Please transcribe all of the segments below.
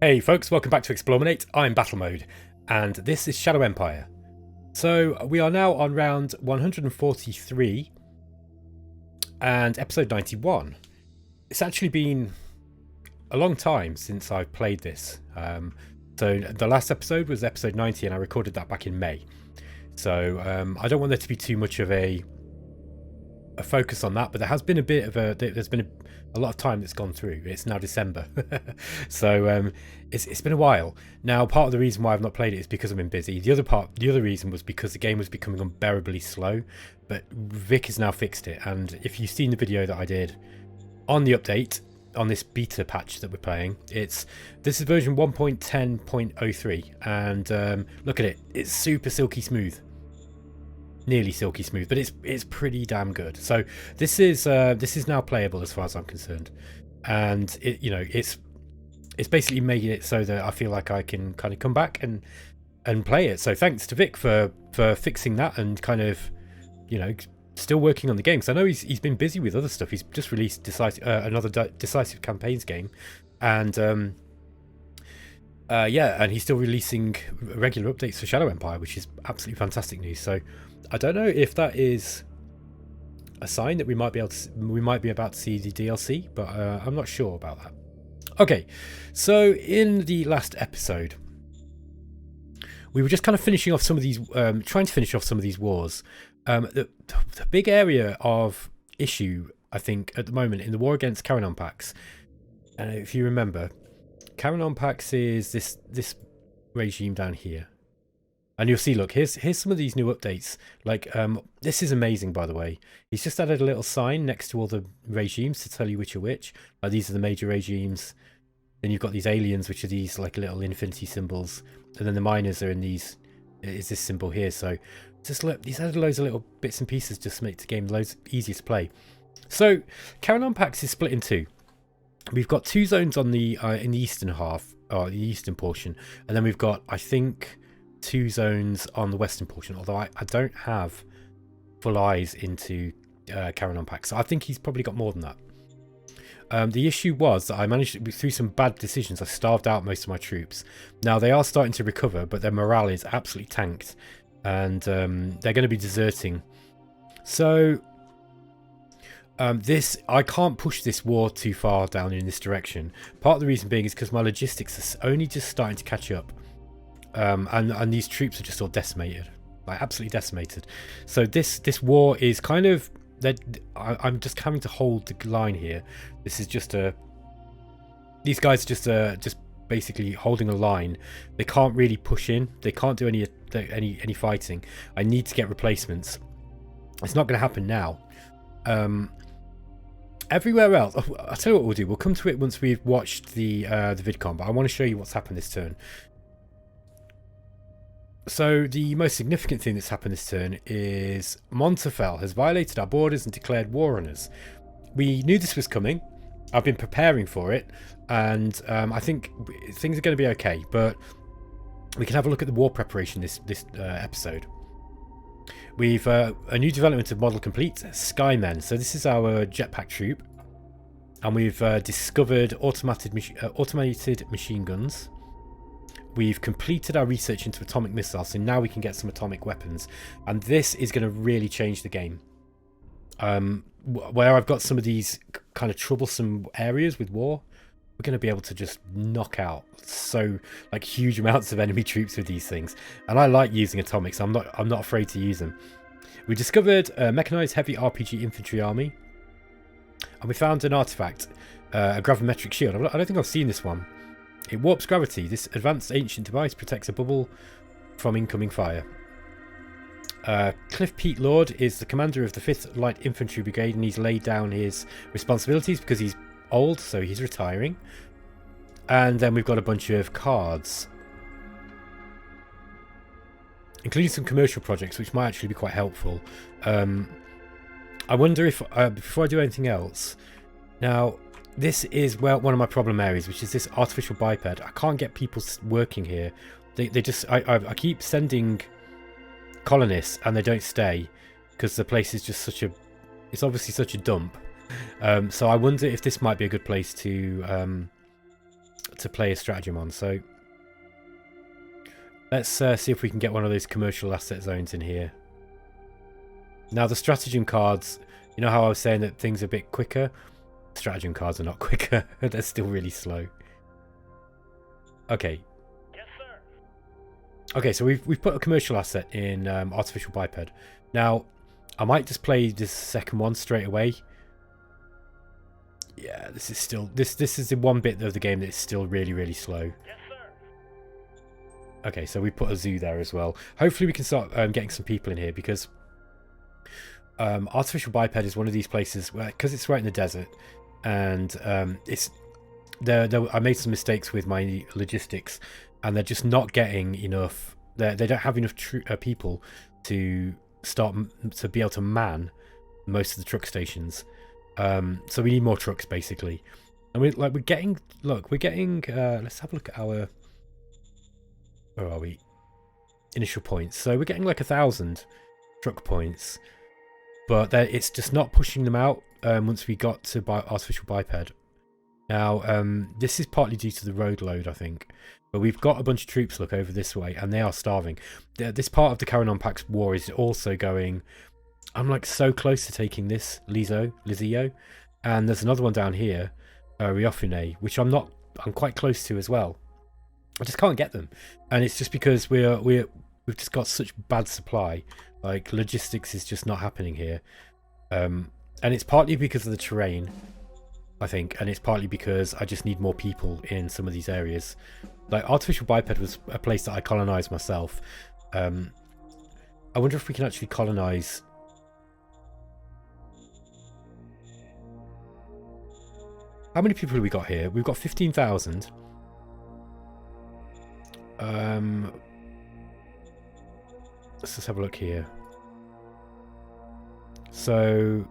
Hey folks, welcome back to eXplorminate. I'm BattleMode, and this is Shadow Empire. So we are now on round 143 and episode 91. It's actually been a long time since I've played this. So the last episode was episode 90 and I recorded that back in May. So I don't want there to be too much of a focus on that, but there has been there's been a lot of time that's gone through. It's now December. So it's been a while. Now, part of the reason why I've not played it is because I've been busy. The other reason was because the game was becoming unbearably slow, but Vic has now fixed it. And if you've seen the video that I did on the update, on this beta patch that we're playing, this is version 1.10.03, and look at it, it's super silky smooth. Nearly silky smooth, but it's pretty damn good. So this is now playable as far as I'm concerned, and it's basically making it so that I feel like I can kind of come back and play it. So thanks to Vic for fixing that and kind of still working on the game, because I know he's been busy with other stuff. He's just released another Decisive Campaigns game, and and he's still releasing regular updates for Shadow Empire, which is absolutely fantastic news. So I don't know if that is a sign that we might be about to see the DLC, but I'm not sure about that. Okay, so in the last episode, we were just kind of finishing off some of these, trying to finish off some of these wars. The big area of issue, I think, at the moment in the war against Carrion Pax, if you remember, Carrion Pax is this regime down here. And you'll see, look, here's some of these new updates. Like, this is amazing, by the way. He's just added a little sign next to all the regimes to tell you which are which. These are the major regimes. Then you've got these aliens, which are these like little infinity symbols. And then the miners are in these, is this symbol here. So just look, he's added loads of little bits and pieces just to make the game loads easier to play. So Carrion Pax is split in two. We've got two zones on the in the eastern half, or the eastern portion. And then we've got, I think, two zones on the western portion, although I don't have full eyes into Carrion Pax, so I think he's probably got more than that. The issue was that I managed to, through some bad decisions, I starved out most of my troops. Now they are starting to recover, but their morale is absolutely tanked, and they're going to be deserting. So I can't push this war too far down in this direction. Part of the reason being is because my logistics are only just starting to catch up. And these troops are just all decimated, like absolutely decimated. So this war is kind of I'm just having to hold the line here. This is just these guys are just basically holding a line. They can't really push in. They can't do any fighting. I need to get replacements. It's not going to happen now. Everywhere else, I'll tell you what we'll do. We'll come to it once we've watched the vidcon, but I want to show you what's happened this turn. So the most significant thing that's happened this turn is Montafel has violated our borders and declared war on us. We knew this was coming. I've been preparing for it, and I think things are going to be okay. But we can have a look at the war preparation this episode. We've a new development of model complete, Skymen. So this is our jetpack troop, and we've discovered automated machine guns. We've completed our research into atomic missiles, so now we can get some atomic weapons. And this is going to really change the game. Where I've got some of these kind of troublesome areas with war, we're going to be able to just knock out huge amounts of enemy troops with these things. And I like using atomics. I'm not afraid to use them. We discovered a mechanized heavy RPG infantry army. And we found an artifact, a gravimetric shield. I don't think I've seen this one. It warps gravity. This advanced ancient device protects a bubble from incoming fire. Cliff Pete Lord is the commander of the 5th Light Infantry Brigade, and he's laid down his responsibilities because he's old, so he's retiring. And then we've got a bunch of cards, including some commercial projects, which might actually be quite helpful. I wonder if, before I do anything else, now, this is one of my problem areas, which is this artificial biped. I can't get people working here. They just I keep sending colonists and they don't stay because the place is just it's obviously such a dump. So I wonder if this might be a good place to to play a stratagem on. So let's see if we can get one of those commercial asset zones in here. Now the stratagem cards, you know how I was saying that things are a bit quicker? Stratagem cards are not quicker. They're still really slow. Okay. Yes, sir. Okay, so we've put a commercial asset in artificial biped. Now, I might just play this second one straight away. Yeah, this is still this is the one bit of the game that is still really, really slow. Yes, sir. Okay, so we put a zoo there as well. Hopefully we can start getting some people in here, because artificial biped is one of these places where, because it's right in the desert, and it's there. I made some mistakes with my logistics, and they're just not getting enough. They don't have enough people to be able to man most of the truck stations. So we need more trucks basically, and we're getting. Let's have a look at our. Where are we? Initial points. So we're getting like 1,000 truck points, but it's just not pushing them out once we got to artificial biped. Now, this is partly due to the road load, I think. But we've got a bunch of troops, look, over this way, and they are starving. This part of the Carrion Pax war is also going... I'm like so close to taking this, Lizio. And there's another one down here, Riofine, which I'm quite close to as well. I just can't get them. And it's just because we've just got such bad supply. Like, logistics is just not happening here. And it's partly because of the terrain, I think, and it's partly because I just need more people in some of these areas. Like, artificial biped was a place that I colonized myself. I wonder if we can actually colonize... How many people have we got here? We've got 15,000. Let's just have a look here. So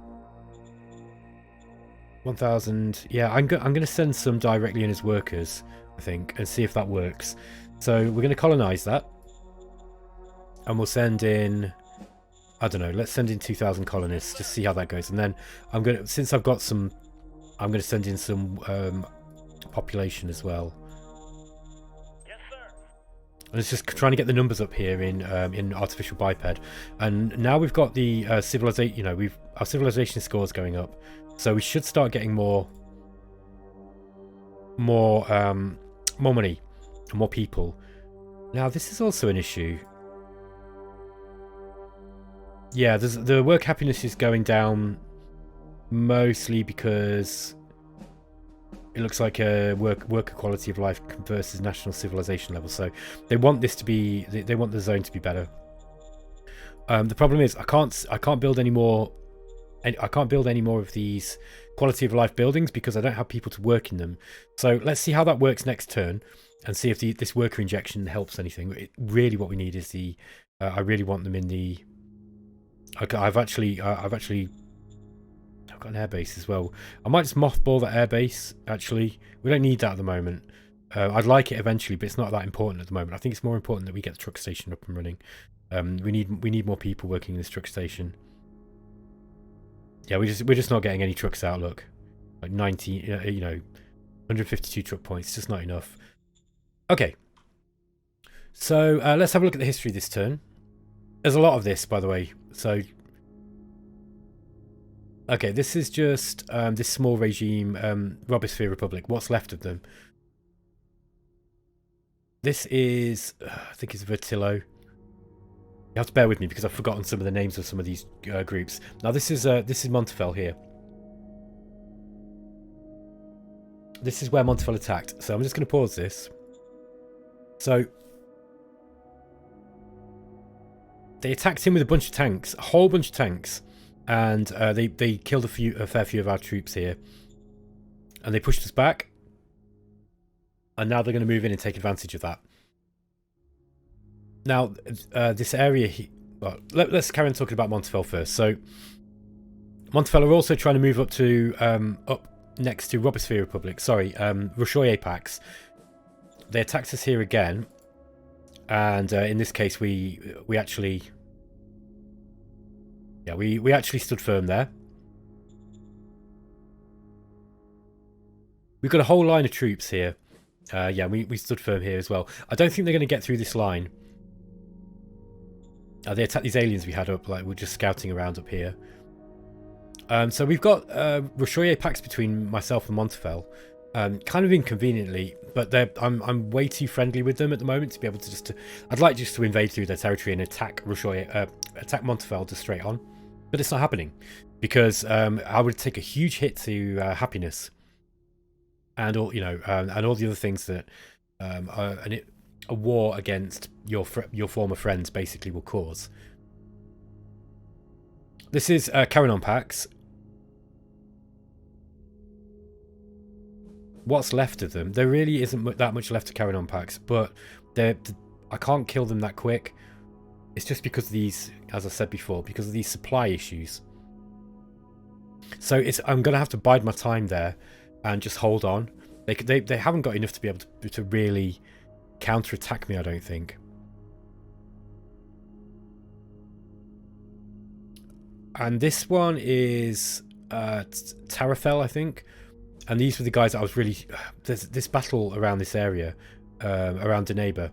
1,000. Yeah, I'm going to send some directly in as workers, I think, and see if that works. So we're going to colonize that, and we'll send in, I don't know, let's send in 2,000 colonists, just see how that goes. And then I'm going to, since I've got some, I'm going to send in some population as well. And it's just trying to get the numbers up here in artificial biped, and now we've got the civilization. You know, our civilization scores going up, so we should start getting more money and more people. Now this is also an issue. Yeah, the work happiness is going down mostly because it looks like a worker quality of life versus national civilization level. So they want this to be, they want the zone to be better. The problem is I can't build any more. I can't build any more of these quality of life buildings because I don't have people to work in them. So let's see how that works next turn, and see if this worker injection helps anything. Really, what we need is the. I really want them in the. Okay, I've got an airbase as well. I might just mothball that airbase, actually. We don't need that at the moment. I'd like it eventually, but it's not that important at the moment. I think it's more important that we get the truck station up and running. We need more people working in this truck station. Yeah, we're just not getting any trucks out, look. Like 90, you know, 152 truck points, it's just not enough. Okay. So, let's have a look at the history this turn. There's a lot of this, by the way, so... Okay, this is just this small regime, Robosphere Republic, what's left of them. This is, I think it's Vertillo. You have to bear with me because I've forgotten some of the names of some of these groups. Now this is Montafel here. This is where Montafel attacked, so I'm just going to pause this. So, they attacked him with a bunch of tanks, a whole bunch of tanks. And they killed a fair few of our troops here, and they pushed us back. And now they're going to move in and take advantage of that. Now, this area, well, let's carry on talking about Montafel first. So, Montafel are also trying to move up to up next to Robosphere Republic. Sorry, Rushoye Pax. They attacked us here again, and in this case, we actually. Yeah, we actually stood firm there. We've got a whole line of troops here. Yeah, we stood firm here as well. I don't think they're going to get through this line. They attacked these aliens we had up, like we're just scouting around up here. So we've got Rochoyer packs between myself and Montafel. Kind of inconveniently, but I'm way too friendly with them at the moment to be able to just... I'd like just to invade through their territory and attack attack Montafel just straight on. But it's not happening, because I would take a huge hit to happiness. And all, you know, and all the other things that a war against your former friends basically will cause. This is Carrion packs. What's left of them? There really isn't that much left of Carrion packs, but I can't kill them that quick. It's just because of these, as I said before, because of these supply issues. So I'm going to have to bide my time there and just hold on. They haven't got enough to be able to really counter-attack me, I don't think. And this one is Tarafel, I think. And these were the guys that I was really... There's this battle around this area, around Deneba.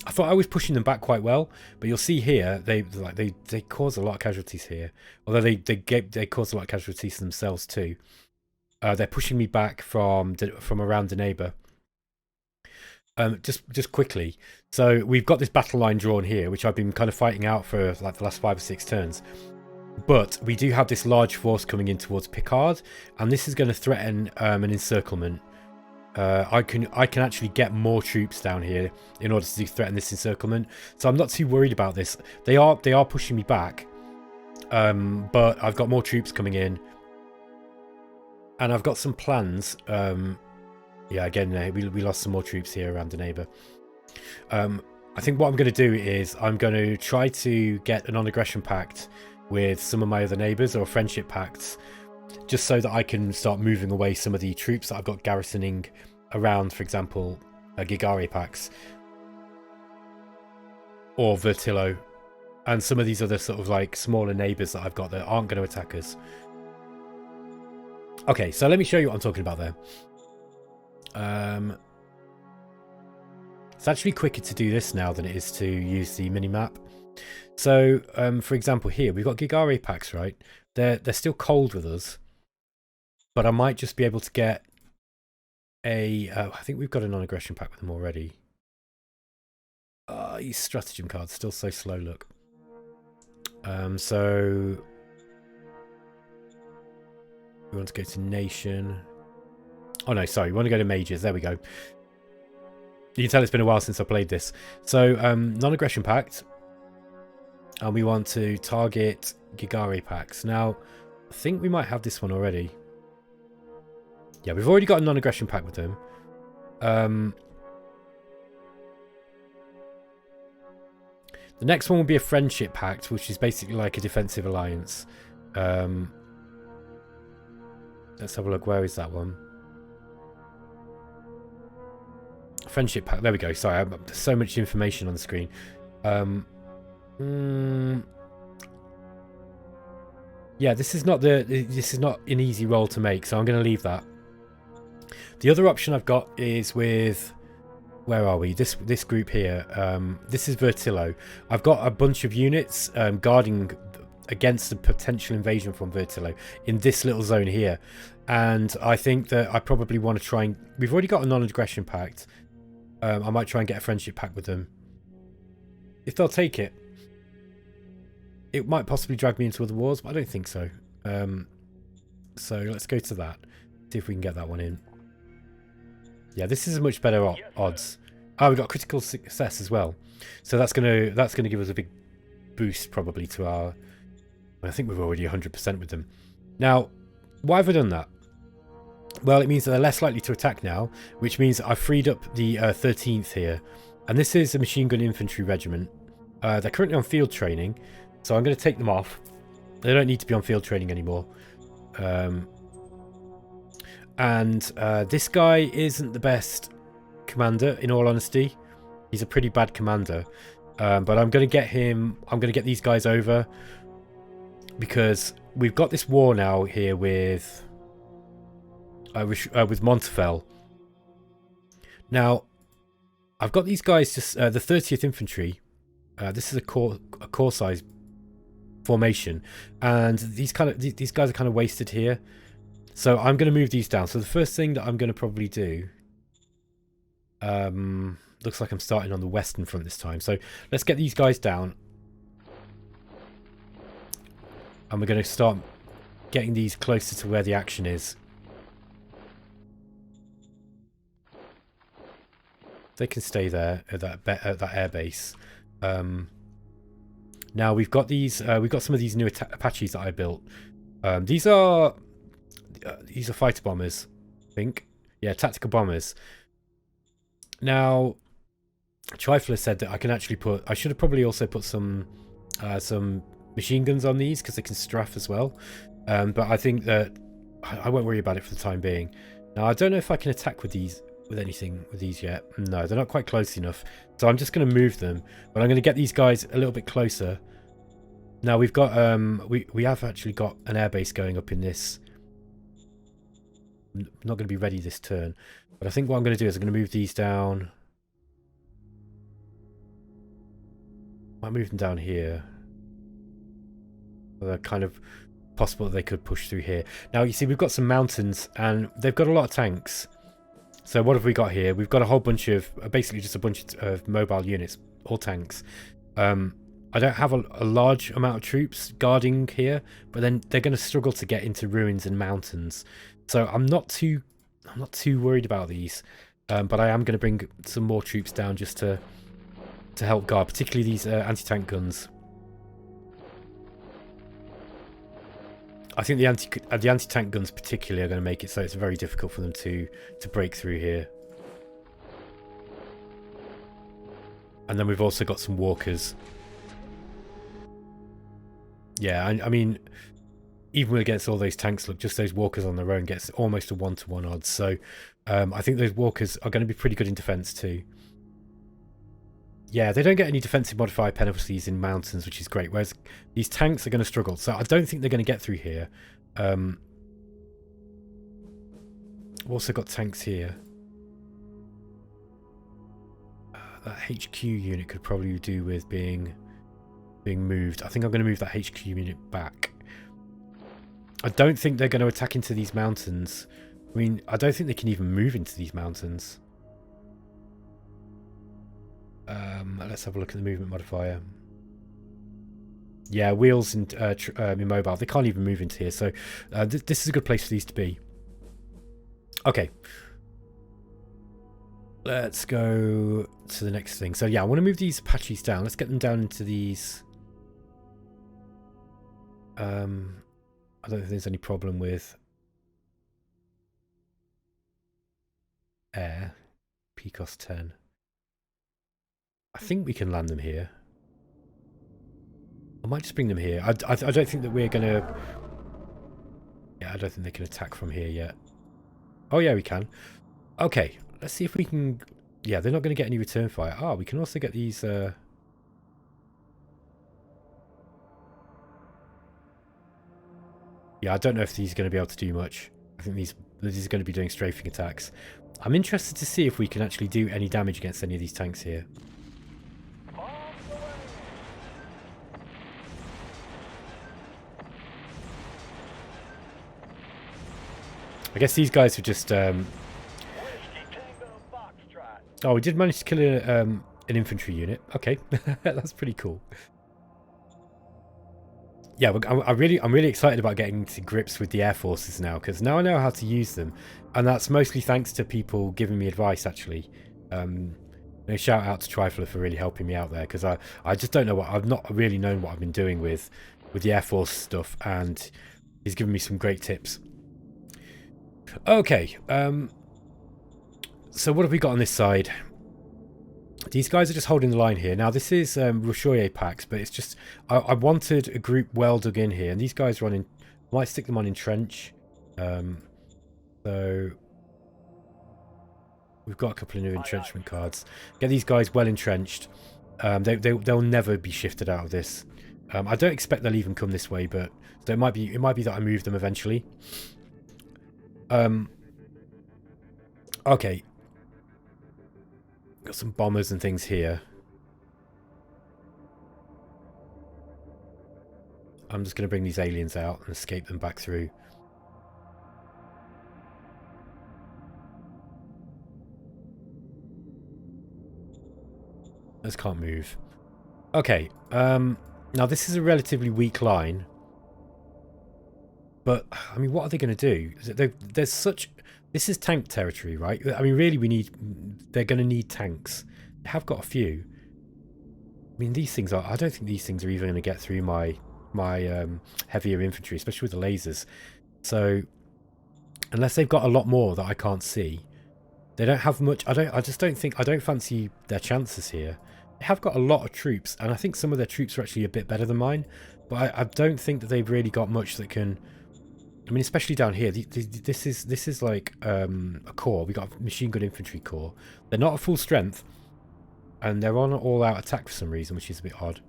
I thought I was pushing them back quite well, but you'll see here they cause a lot of casualties here. Although they cause a lot of casualties themselves too. They're pushing me back from around Deneba. Just quickly. So we've got this battle line drawn here, which I've been kind of fighting out for like the last 5 or 6 turns. But we do have this large force coming in towards Picard, and this is going to threaten an encirclement. I can actually get more troops down here in order to threaten this encirclement, so I'm not too worried about this. They are pushing me back, but I've got more troops coming in, and I've got some plans. Yeah, again, we lost some more troops here around the neighbour. I think what I'm going to do is I'm going to try to get a non-aggression pact with some of my other neighbours, or friendship pacts, just so that I can start moving away some of the troops that I've got garrisoning around, for example, Gigari packs or Vertillo, and some of these other sort of like smaller neighbours that I've got that aren't going to attack us. Okay, so let me show you what I'm talking about there. It's actually quicker to do this now than it is to use the mini-map. So, for example, here we've got Gigari packs, right? They're still cold with us, but I might just be able to get a... I think we've got a non-aggression pack with them already. These stratagem cards still so slow. Look. So we want to go to nation. Oh no, sorry, we want to go to mages. There we go. You can tell it's been a while since I played this. So non-aggression pact. And we want to target Gigari packs. Now, I think we might have this one already. Yeah, we've already got a non-aggression pact with them. The next one will be a friendship pact, which is basically like a defensive alliance. Let's have a look. Where is that one? Friendship pact. There we go. Sorry, there's so much information on the screen. Yeah, this is not an easy role to make, so I'm going to leave that. The other option I've got is with, where are we? This group here. This is Vertillo. I've got a bunch of units guarding against the potential invasion from Vertillo in this little zone here, and I think that I probably want to try and... We've already got a non-aggression pact. I might try and get a friendship pact with them if they'll take it. It might possibly drag me into other wars, but I don't think so. So let's go to that. See if we can get that one in. Yeah, this is a much better odds. Oh, we got critical success as well. So that's gonna give us a big boost probably to our... I think we're already 100% with them. Now, why have I done that? Well, it means that they're less likely to attack now, which means I've freed up the 13th here. And this is a machine gun infantry regiment. They're currently on field training. So I'm going to take them off. They don't need to be on field training anymore. This guy isn't the best commander, in all honesty. He's a pretty bad commander. But I'm going to get him... I'm going to get these guys over. Because we've got this war now here with... with Montafel. Now, I've got these guys just the 30th Infantry. This is a core size formation, and these guys are kind of wasted here. So I'm going to move these down. So the first thing that I'm going to probably do, looks like I'm starting on the western front this time. So let's get these guys down, and we're going to start getting these closer to where the action is. They can stay there at that air base. Now we've got these. We've got some of these new Apaches that I built. These are fighter bombers, I think. Yeah, tactical bombers. Now, Trifler said that I can actually put. I should have probably also put some machine guns on these because they can strafe as well. But I think that I won't worry about it for the time being. Now I don't know if I can attack with these. With anything with these yet. No, they're not quite close enough. So I'm just going to move them. But I'm going to get these guys a little bit closer. Now we've got we have actually got an airbase going up in this. I'm not going to be ready this turn. But I think what I'm going to do is I'm going to move these down. I might move them down here. They're kind of possible that they could push through here. Now you see we've got some mountains and they've got a lot of tanks. So what have we got here? We've got a whole bunch of, basically just a bunch of mobile units, all tanks. I don't have a large amount of troops guarding here, but then they're going to struggle to get into ruins and mountains. So I'm not too worried about these, but I am going to bring some more troops down just to help guard, particularly these anti-tank guns. I think the anti-tank guns particularly are going to make it so it's very difficult for them to break through here. And then we've also got some walkers. Yeah, I mean, even against all those tanks, look, just those walkers on their own gets almost a 1-to-1 odds. So I think those walkers are going to be pretty good in defense too. Yeah, they don't get any defensive modifier penalties in mountains, which is great. Whereas these tanks are going to struggle. So I don't think they're going to get through here. We've also got tanks here. That HQ unit could probably do with being moved. I think I'm going to move that HQ unit back. I don't think they're going to attack into these mountains. I mean, I don't think they can even move into these mountains. Let's have a look at the movement modifier. Yeah, wheels and immobile. They can't even move into here. So this is a good place for these to be. Okay. Let's go to the next thing. So yeah, I want to move these Apaches down. Let's get them down into these. I don't think there's any problem with air. PCOS 10. I think we can land them here. I might just bring them here. I don't think that we're going to... Yeah, I don't think they can attack from here yet. Oh, yeah, we can. Okay, let's see if we can... Yeah, they're not going to get any return fire. Ah, we can also get these... Yeah, I don't know if these are going to be able to do much. I think these are going to be doing strafing attacks. I'm interested to see if we can actually do any damage against any of these tanks here. I guess these guys were just... Oh, we did manage to kill an infantry unit. Okay, that's pretty cool. Yeah, I'm really excited about getting to grips with the air forces now, because now I know how to use them, and that's mostly thanks to people giving me advice. Actually, shout out to Trifler for really helping me out there, because I just don't know I've not really known what I've been doing with the air force stuff, and he's given me some great tips. Okay, so what have we got on this side? These guys are just holding the line here. Now this is Rushoye packs, but it's just I wanted a group well dug in here, and these guys are on in. I might stick them on entrench. So we've got a couple of new entrenchment cards. Get these guys well entrenched. They'll never be shifted out of this. I don't expect they'll even come this way, but so it might be that I move them eventually. Okay. Got some bombers and things here. I'm just going to bring these aliens out and escape them back through. Those can't move. Okay. Now this is a relatively weak line. But, I mean, what are they going to do? There's such... This is tank territory, right? I mean, really, they're going to need tanks. They have got a few. I mean, these things are... I don't think these things are even going to get through my heavier infantry, especially with the lasers. So, unless they've got a lot more that I can't see, they don't have much... I don't fancy their chances here. They have got a lot of troops, and I think some of their troops are actually a bit better than mine. But I don't think that they've really got much that can... I mean, especially down here, this is like a corps. We got a machine gun infantry corps. They're not at full strength, and they're on an all-out attack for some reason, which is a bit odd.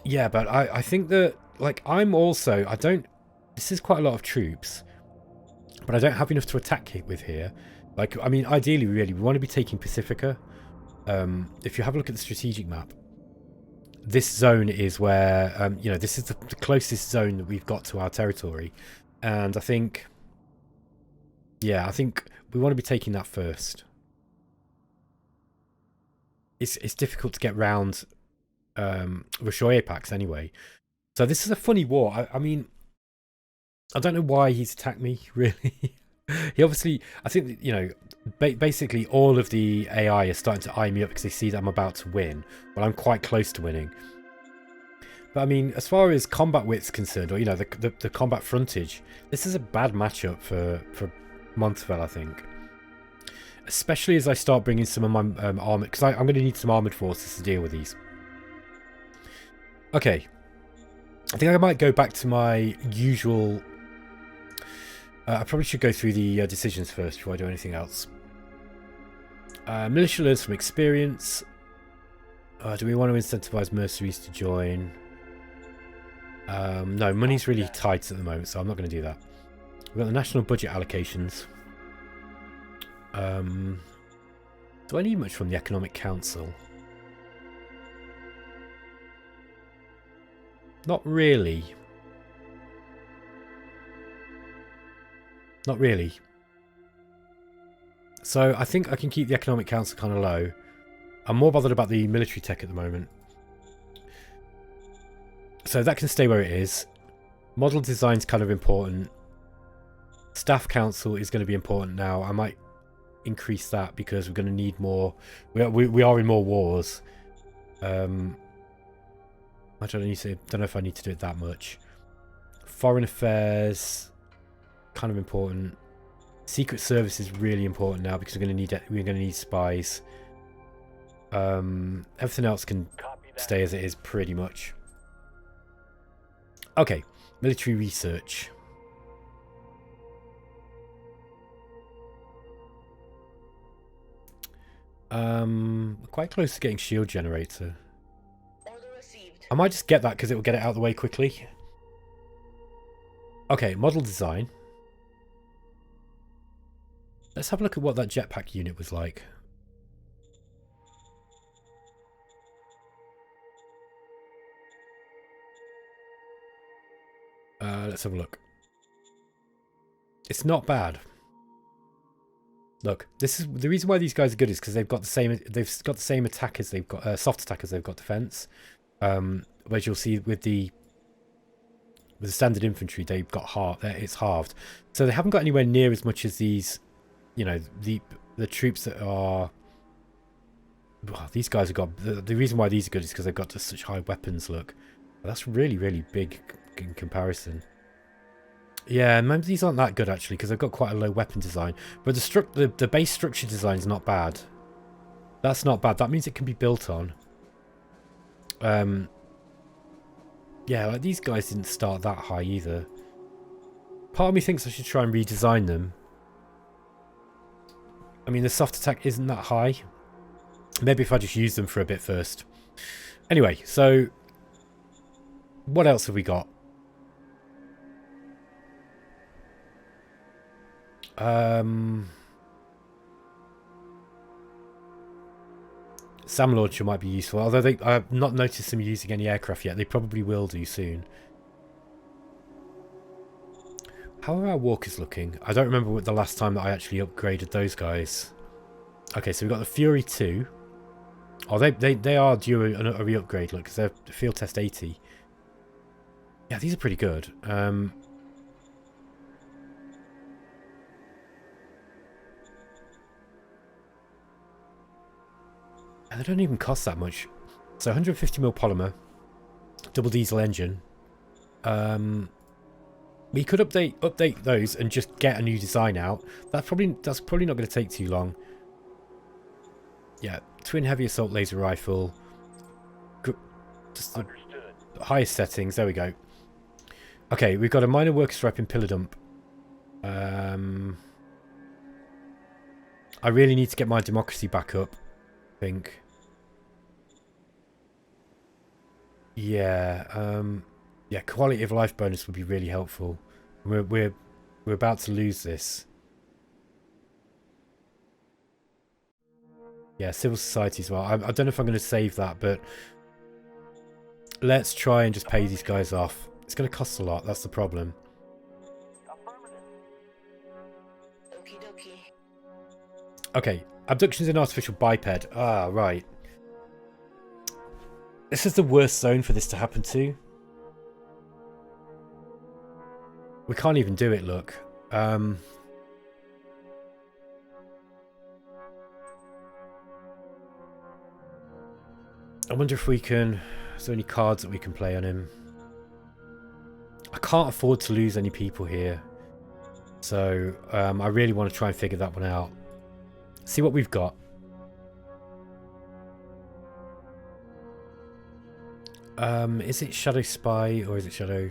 Yeah, but I think that, like, this is quite a lot of troops, but I don't have enough to attack it with here. Like, I mean, ideally, really, we want to be taking Pacifica. If you have a look at the strategic map, this zone is where, you know, this is the closest zone that we've got to our territory. And I think, yeah, I think we want to be taking that first. It's difficult to get round Roshoye packs anyway. So this is a funny war. I mean, I don't know why he's attacked me, really. He obviously, I think, you know, basically all of the AI is starting to eye me up because they see that I'm about to win. Well, I'm quite close to winning. But I mean, as far as combat width's concerned, or, you know, the combat frontage, this is a bad matchup for Montafel, I think. Especially as I start bringing some of my armoured, because I'm going to need some armoured forces to deal with these. Okay. I think I might go back to my usual... I probably should go through the decisions first before I do anything else. Militia learns from experience. Do we want to incentivize mercenaries to join? No, money's really tight at the moment, so I'm not going to do that. We've got the national budget allocations. Do I need much from the Economic Council? Not really. Not really. So I think I can keep the Economic Council kind of low. I'm more bothered about the military tech at the moment. So that can stay where it is. Model design's kind of important. Staff Council is going to be important now. I might increase that because we're going to need more. We are in more wars. I don't know if I need to do it that much. Foreign affairs, kind of important. Secret service is really important now because we're going to need spies. Everything else can stay as it is pretty much. Okay, military research. Quite close to getting shield generator. I might just get that because it will get it out of the way quickly. Okay, model design. Let's have a look at what that jetpack unit was like. Let's have a look. It's not bad. Look, this is the reason why these guys are good is because they've got the same attack as they've got soft attack as they've got defense. Whereas you'll see with the standard infantry, they've got it's halved. So they haven't got anywhere near as much as these, you know, the troops that are. Well, these guys have got the reason why these are good is because they've got such high weapons. Look, that's really, really big in comparison. Yeah, maybe these aren't that good actually because they've got quite a low weapon design. But the base structure design is not bad. That's not bad. That means it can be built on. Yeah, like these guys didn't start that high either. Part of me thinks I should try and redesign them. I mean, the soft attack isn't that high. Maybe if I just use them for a bit first. Anyway, so what else have we got? SAM launcher might be useful, although I've not noticed them using any aircraft yet. They probably will do soon. How are our walkers looking? I don't remember what the last time that I actually upgraded those guys. Okay, so we've got the Fury 2. Oh, they are due a re-upgrade, look, because they're field test 80. Yeah, these are pretty good. And they don't even cost that much. So 150mm polymer, double diesel engine. We could update those and just get a new design out. That's probably not going to take too long. Yeah, twin heavy assault laser rifle. Just the highest settings. There we go. Okay, we've got a minor worker stripe in pillar dump. I really need to get my democracy back up, I think. Yeah, yeah, quality of life bonus would be really helpful. We're about to lose this. Yeah, civil society as well. I don't know if I'm going to save that, but let's try and just pay these guys off. It's going to cost a lot. That's the problem. Okay, abductions in artificial biped. Ah, right. This is the worst zone for this to happen to. We can't even do it, look. I wonder if we can... Is there any cards that we can play on him? I can't afford to lose any people here. So, I really want to try and figure that one out. See what we've got. Is it Shadow Spy or is it Shadow...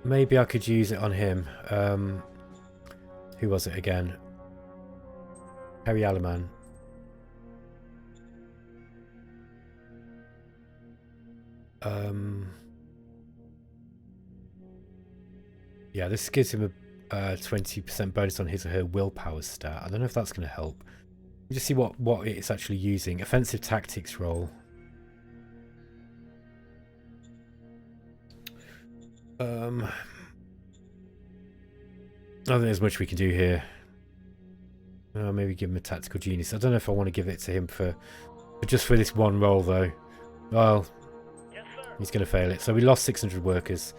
Maybe I could use it on him. Who was it again? Harry Alaman. Yeah, this gives him a 20% bonus on his or her willpower stat. I don't know if that's going to help. Let me just see what it's actually using. Offensive tactics roll. I don't think there's much we can do here. Maybe give him a tactical genius. I don't know if I want to give it to him for just for this one roll though. Well, he's going to fail it. So we lost 600 workers.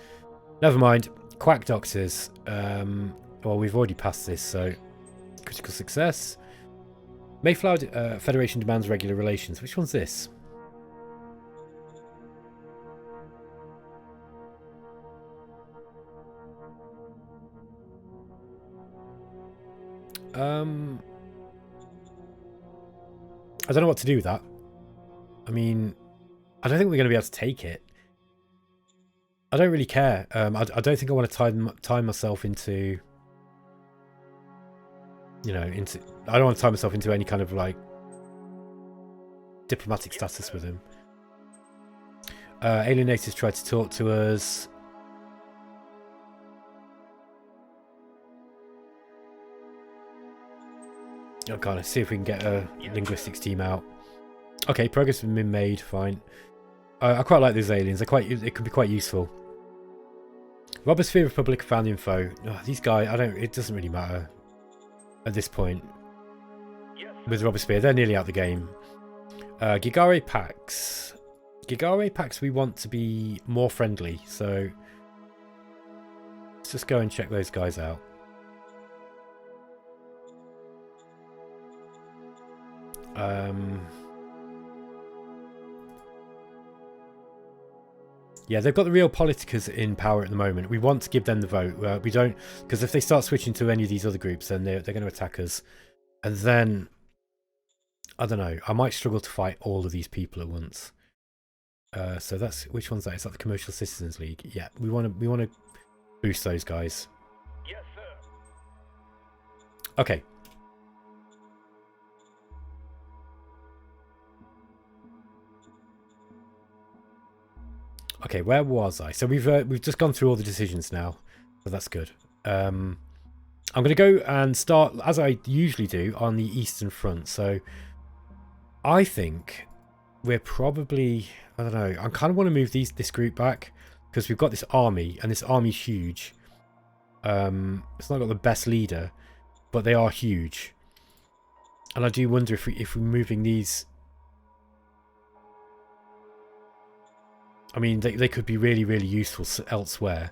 Never mind. Quack doctors. Well, we've already passed this, so critical success. Mayflower Federation demands regular relations. Which one's this? I don't know what to do with that. I mean, I don't think we're going to be able to take it. I don't really care. I don't think I want to tie myself into... You know, I don't want to tie myself into any kind of, like, diplomatic status with him. Alienators tried to talk to us. Oh god, let's see if we can get a linguistics team out. Okay, progress has been made, fine. I quite like these aliens. It can be quite useful. Robosphere Republic found info. Oh, these guys, it doesn't really matter at this point. With Robosphere, they're nearly out the game. Gigare packs. Gigare packs we want to be more friendly, so let's just go and check those guys out. Yeah, they've got the real politicers in power at the moment. We want to give them the vote. We don't, because if they start switching to any of these other groups, then they're going to attack us. And then, I don't know, I might struggle to fight all of these people at once. So that's, which one's that? Is that the Commercial Citizens League? Yeah, we want to boost those guys. Yes, sir. Okay. Okay, where was I? So we've just gone through all the decisions now, so that's good. I'm going to go and start, as I usually do, on the Eastern Front. So I think we're probably, I don't know, I kind of want to move this group back because we've got this army, and this army's huge. It's not got the best leader, but they are huge. And I do wonder if we're moving these. I mean, they could be really, really useful elsewhere.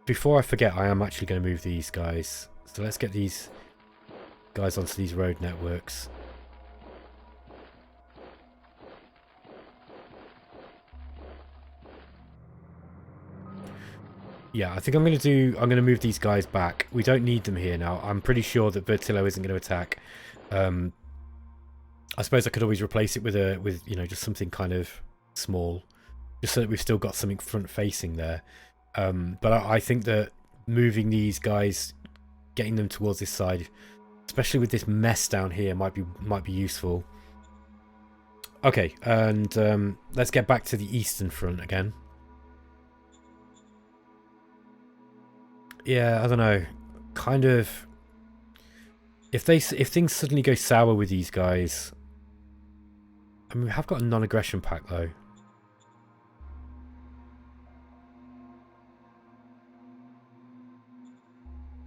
Before I forget, I am actually going to move these guys. So let's get these guys onto these road networks. Yeah, I think I'm going to move these guys back. We don't need them here now. I'm pretty sure that Bertillo isn't going to attack. I suppose I could always replace it with you know, just something kind of small, just so that we've still got something front facing there. But I think that moving these guys, getting them towards this side, especially with this mess down here, might be useful. Okay, and let's get back to the Eastern Front again. Yeah, I don't know. Kind of. If things suddenly go sour with these guys, I mean, we have got a non-aggression pact though.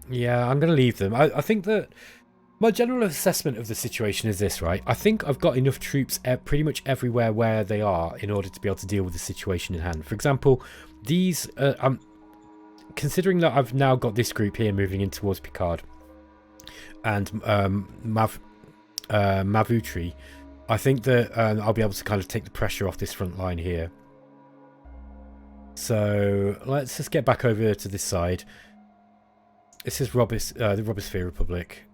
Yeah, I'm going to leave them. I think that my general assessment of the situation is this, right? I think I've got enough troops pretty much everywhere where they are in order to be able to deal with the situation in hand. For example, these, considering that I've now got this group here moving in towards Picard and Mavutri, I think that I'll be able to kind of take the pressure off this front line here. So let's just get back over to this side. This is the Robosphere Republic.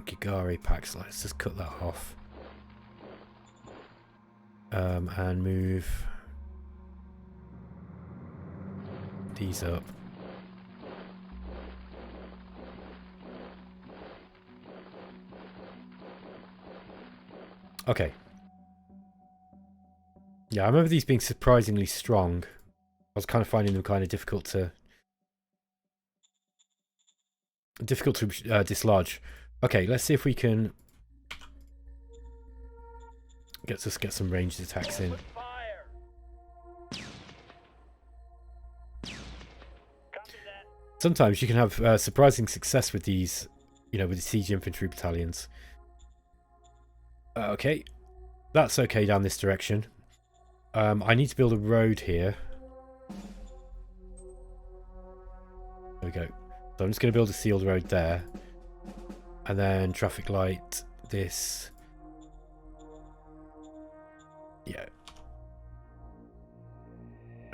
Gigari Pax. Let's just cut that off. And move these up. Okay. Yeah, I remember these being surprisingly strong. I was kind of finding them kind of difficult to dislodge. Okay, let's see if we can get some ranged attacks in. Sometimes you can have surprising success with these, you know, with the siege infantry battalions. Okay, that's okay down this direction. I need to build a road here. There we go. So I'm just going to build a sealed road there. And then traffic light this. Yeah.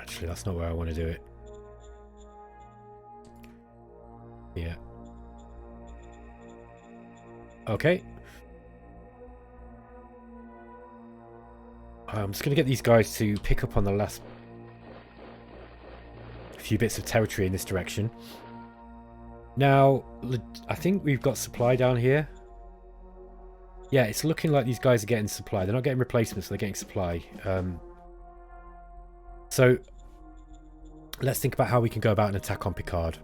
Actually, that's not where I want to do it. Yeah. Okay. I'm just going to get these guys to pick up on the last few bits of territory in this direction. Now, I think we've got supply down here. Yeah, it's looking like these guys are getting supply. They're not getting replacements, they're getting supply. So, let's think about how we can go about an attack on Picard.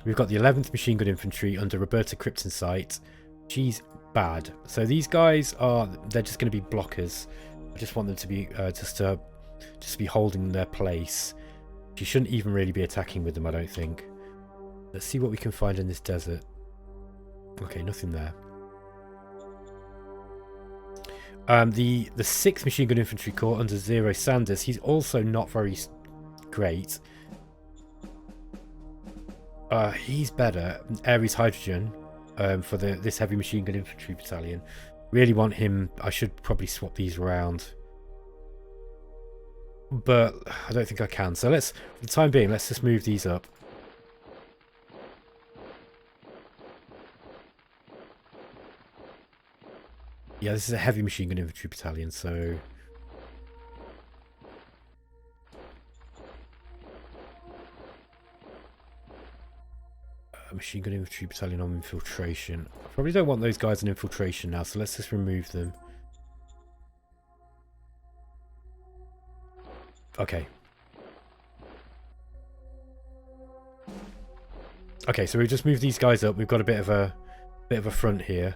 We've got the 11th Machine Gun Infantry under Roberta Kryptonsight. She's bad. So these guys they're just going to be blockers. I just want them to be just to be holding their place. She shouldn't even really be attacking with them, I don't think. Let's see what we can find in this desert. Okay, nothing there. The 6th Machine Gun Infantry Corps under Zero Sanders. He's also not very great. He's better. Ares Hydrogen for this heavy machine gun infantry battalion. Really want him. I should probably swap these around, but I don't think I can. So let's, for the time being, let's just move these up. Yeah, this is a heavy machine gun infantry battalion, so machine gun infantry battalion on infiltration. I probably don't want those guys on infiltration now, so let's just remove them. Okay. Okay, so we've just moved these guys up. We've got a bit of a front here.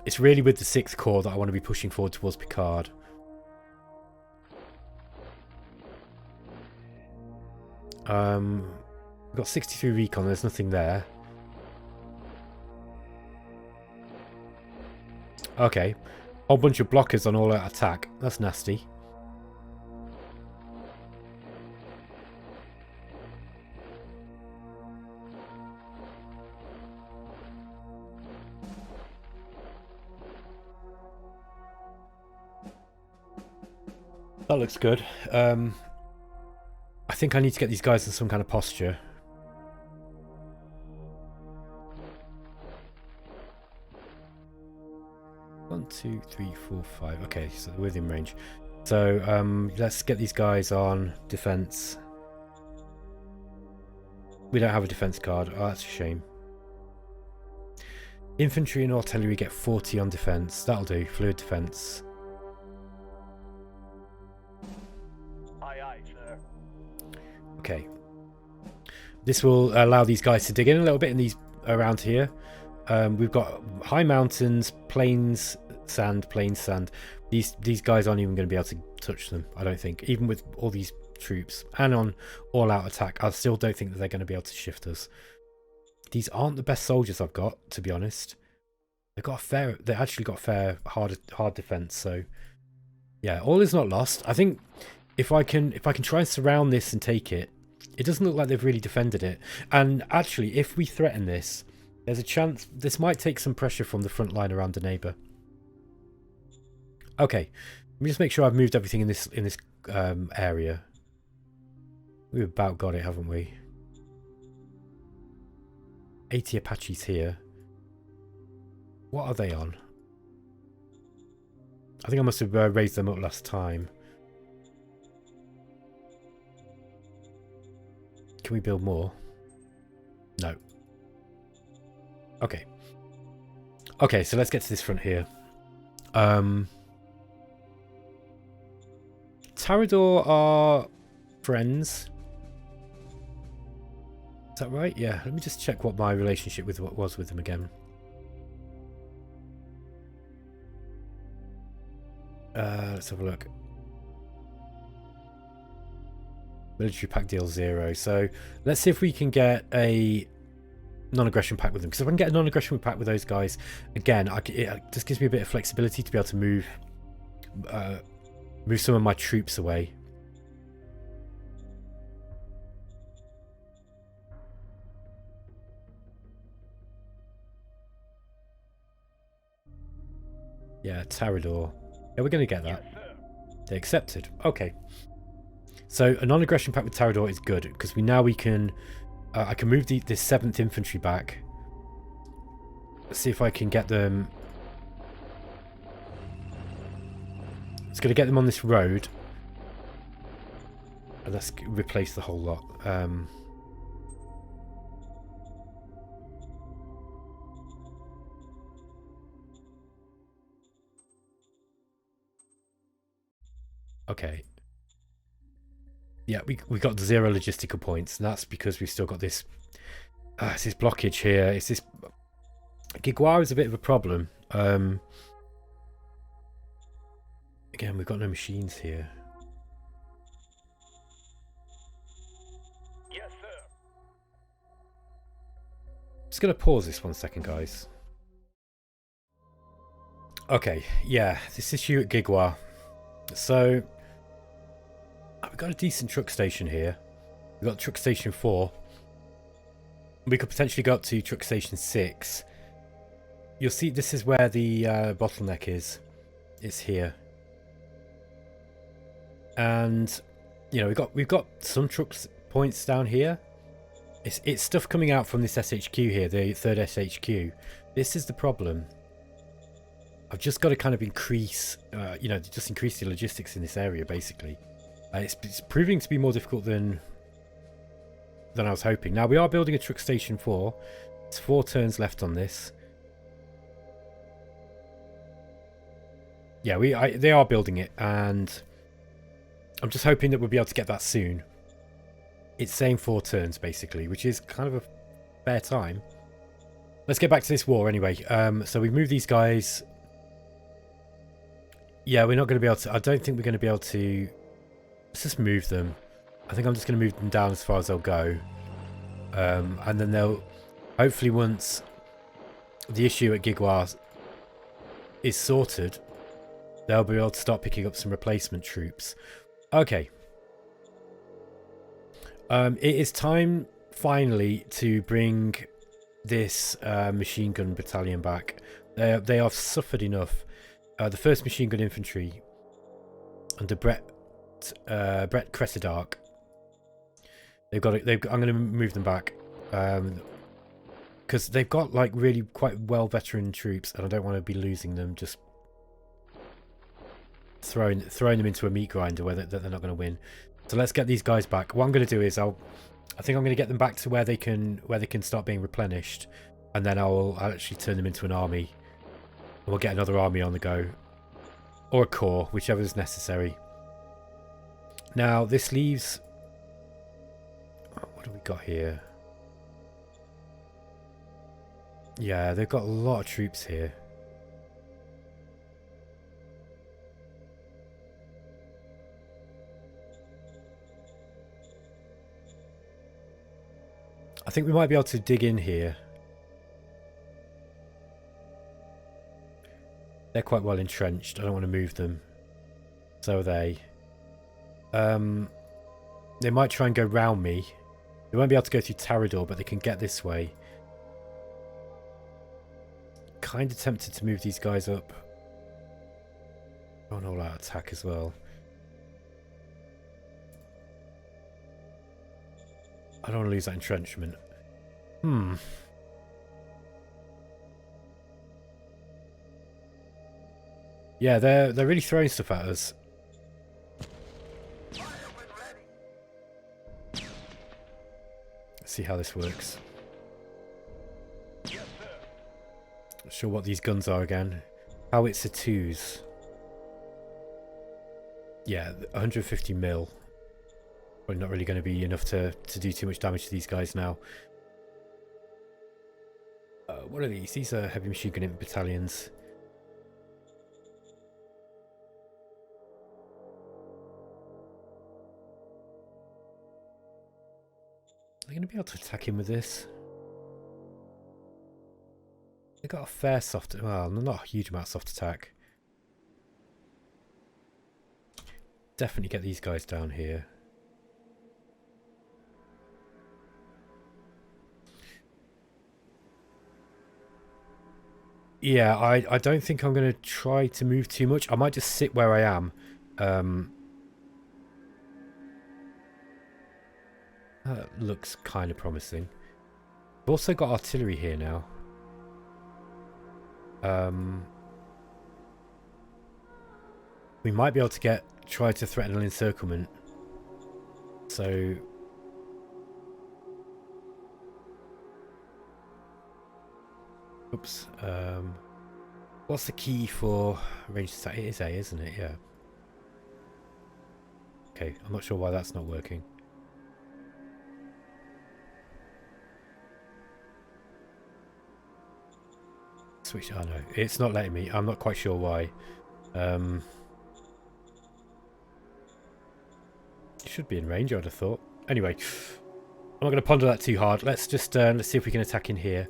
It's really with the 6th Corps that I want to be pushing forward towards Picard. We've got 63 recon. There's nothing there. Okay. Whole bunch of blockers on all out attack. That's nasty. That looks good. I think I need to get these guys in some kind of posture. One, two, three, four, five. Okay, so they're within range. So let's get these guys on defense. We don't have a defense card. Oh, that's a shame. Infantry and artillery get 40 on defense. That'll do. Fluid defense. Aye, aye, sir. Okay. This will allow these guys to dig in a little bit in these around here. We've got high mountains, plains, sand, plains, sand. These guys aren't even going to be able to touch them, I don't think. Even with all these troops and on all-out attack, I still don't think that they're going to be able to shift us. These aren't the best soldiers I've got, to be honest. They actually got fair hard defense. So yeah, all is not lost. I think if I can try and surround this and take it, it doesn't look like they've really defended it. And actually, if we threaten this, there's a chance this might take some pressure from the front line around the neighbour. Okay, let me just make sure I've moved everything in this area. We've about got it, haven't we? 80 Apaches here. What are they on? I think I must have raised them up last time. Can we build more? No. Okay. Okay, so let's get to this front here. Tarador are friends. Is that right? Yeah, let me just check what my relationship was with them again. Let's have a look. Military pact deal 0. So let's see if we can get a non-aggression pact with them. Because if I can get a non-aggression pact with those guys, again, it just gives me a bit of flexibility to be able to move some of my troops away. Yeah, Tarador. Yeah, we're going to get that. Yes, sir. They accepted. Okay. So a non-aggression pact with Tarador is good because we can I can move this 7th infantry back. Let's see if I can get them. It's going to get them on this road. And let's replace the whole lot. Okay. Yeah, we got 0 logistical points, and that's because we've still got this it's this blockage here. It's this Giguar is a bit of a problem. Again, we've got no machines here. Yes, sir. Just gonna pause this 1 second, guys. Okay, yeah, this issue at Giguar. So we've got a decent truck station here. We've got truck station 4. We could potentially go up to truck station 6. You'll see this is where the bottleneck is. It's here. And you know, we've got some truck points down here. It's stuff coming out from this SHQ here, the 3rd SHQ. This is the problem. I've just got to kind of increase, just increase the logistics in this area, basically. It's proving to be more difficult than I was hoping. Now, we are building a truck station 4. It's 4 turns left on this. Yeah, they are building it, and I'm just hoping that we'll be able to get that soon. It's saying 4 turns, basically, which is kind of a fair time. Let's get back to this war anyway. So we've moved these guys. Yeah, we're not going to be able to... I don't think we're going to be able to... Let's just move them. I think I'm just going to move them down as far as they'll go. And then they'll... Hopefully once the issue at Gigwa is sorted, they'll be able to start picking up some replacement troops. Okay. It is time, finally, to bring this machine gun battalion back. They have suffered enough. The 1st Machine Gun Infantry under Brett Cressidark. They've got it. I'm going to move them back because they've got like really quite well veteran troops, and I don't want to be losing them just throwing them into a meat grinder where they're not going to win. So let's get these guys back. What I'm going to do is I think I'm going to get them back to where they can start being replenished, and then I'll actually turn them into an army. And we'll get another army on the go, or a corps, whichever is necessary. Now this leaves. What have we got here? Yeah, they've got a lot of troops here. I think we might be able to dig in here. They're quite well entrenched. I don't want to move them. So are they. They might try and go round me. They won't be able to go through Tarador, but they can get this way. Kind of tempted to move these guys up. On all-out attack as well. I don't want to lose that entrenchment. Yeah, they're really throwing stuff at us. Let's see how this works. Not sure what these guns are again. Howitzer 2s. Yeah, 150 mil. Probably not really going to be enough to do too much damage to these guys now. What are these? These are heavy machine gun battalions. Are they going to be able to attack him with this? They got a fair soft... Well, not a huge amount of soft attack. Definitely get these guys down here. Yeah, I don't think I'm going to try to move too much. I might just sit where I am. That looks kind of promising. We've also got artillery here now. We might be able to try to threaten an encirclement. So... Oops. What's the key for ranged attack? It is A, isn't it? Yeah. Okay, I'm not sure why that's not working. Switch. Oh no, it's not letting me. I'm not quite sure why. It should be in range, I'd have thought. Anyway, I'm not going to ponder that too hard. Let's just let's see if we can attack in here.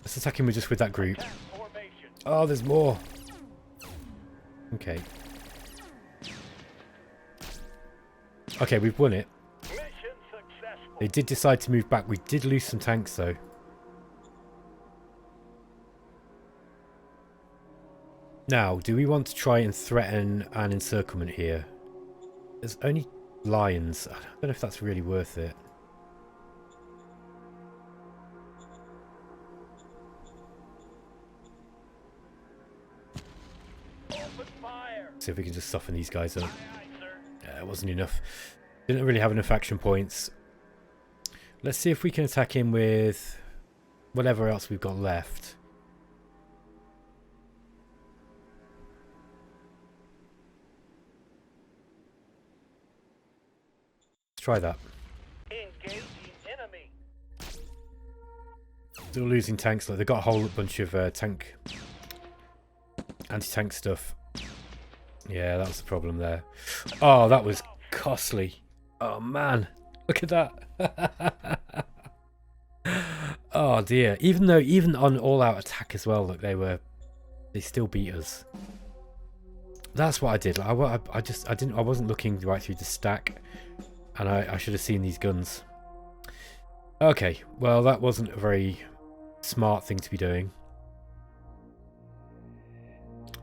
Let's attack him just with that group. Oh, there's more. Okay. Okay, we've won it. They did decide to move back. We did lose some tanks, though. Now, do we want to try and threaten an encirclement here? There's only lions. I don't know if that's really worth it. See if we can just soften these guys up. Yeah, it wasn't enough. Didn't really have enough action points. Let's see if we can attack him with whatever else we've got left. Let's try that. Engaging enemy. Still losing tanks. Like, they've got a whole bunch of anti-tank stuff. Yeah, that was the problem there. Oh, that was costly. Oh man, look at that. Oh dear. Even on all-out attack as well, look, they still beat us. That's what I did. I wasn't looking right through the stack, and I should have seen these guns. Okay, well that wasn't a very smart thing to be doing.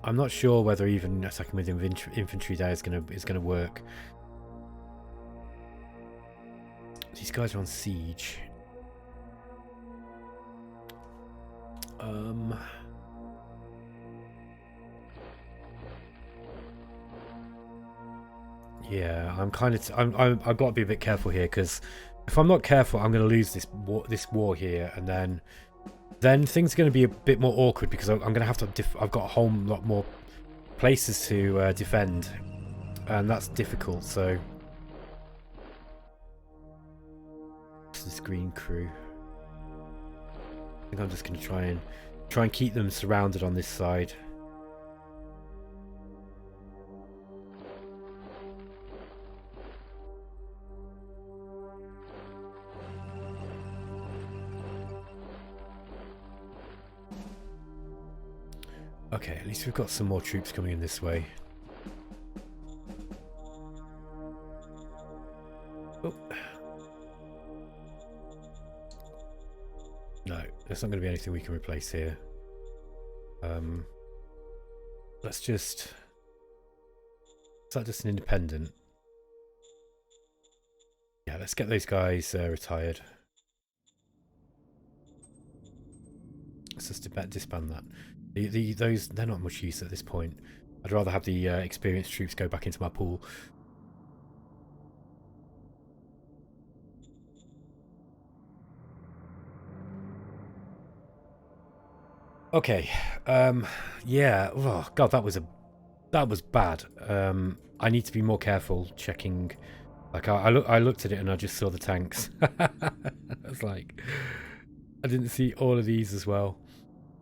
I'm not sure whether even attacking with infantry there is gonna work. These guys are on siege. Yeah, I've got to be a bit careful here, because if I'm not careful, I'm going to lose this war here, and then things are going to be a bit more awkward, because I'm going to have to I've got a whole lot more places to defend, and that's difficult. So this green crew, I think I'm just going to try and keep them surrounded on this side. Okay, at least we've got some more troops coming in this way. Oh. No, there's not going to be anything we can replace here. Let's just... Is that just an independent? Yeah, let's get those guys retired. Let's just disband that. Those, they're not much use at this point. I'd rather have the experienced troops go back into my pool. Okay, yeah, oh god, that was bad. I need to be more careful checking. Like, I looked at it and I just saw the tanks. I was like, I didn't see all of these as well.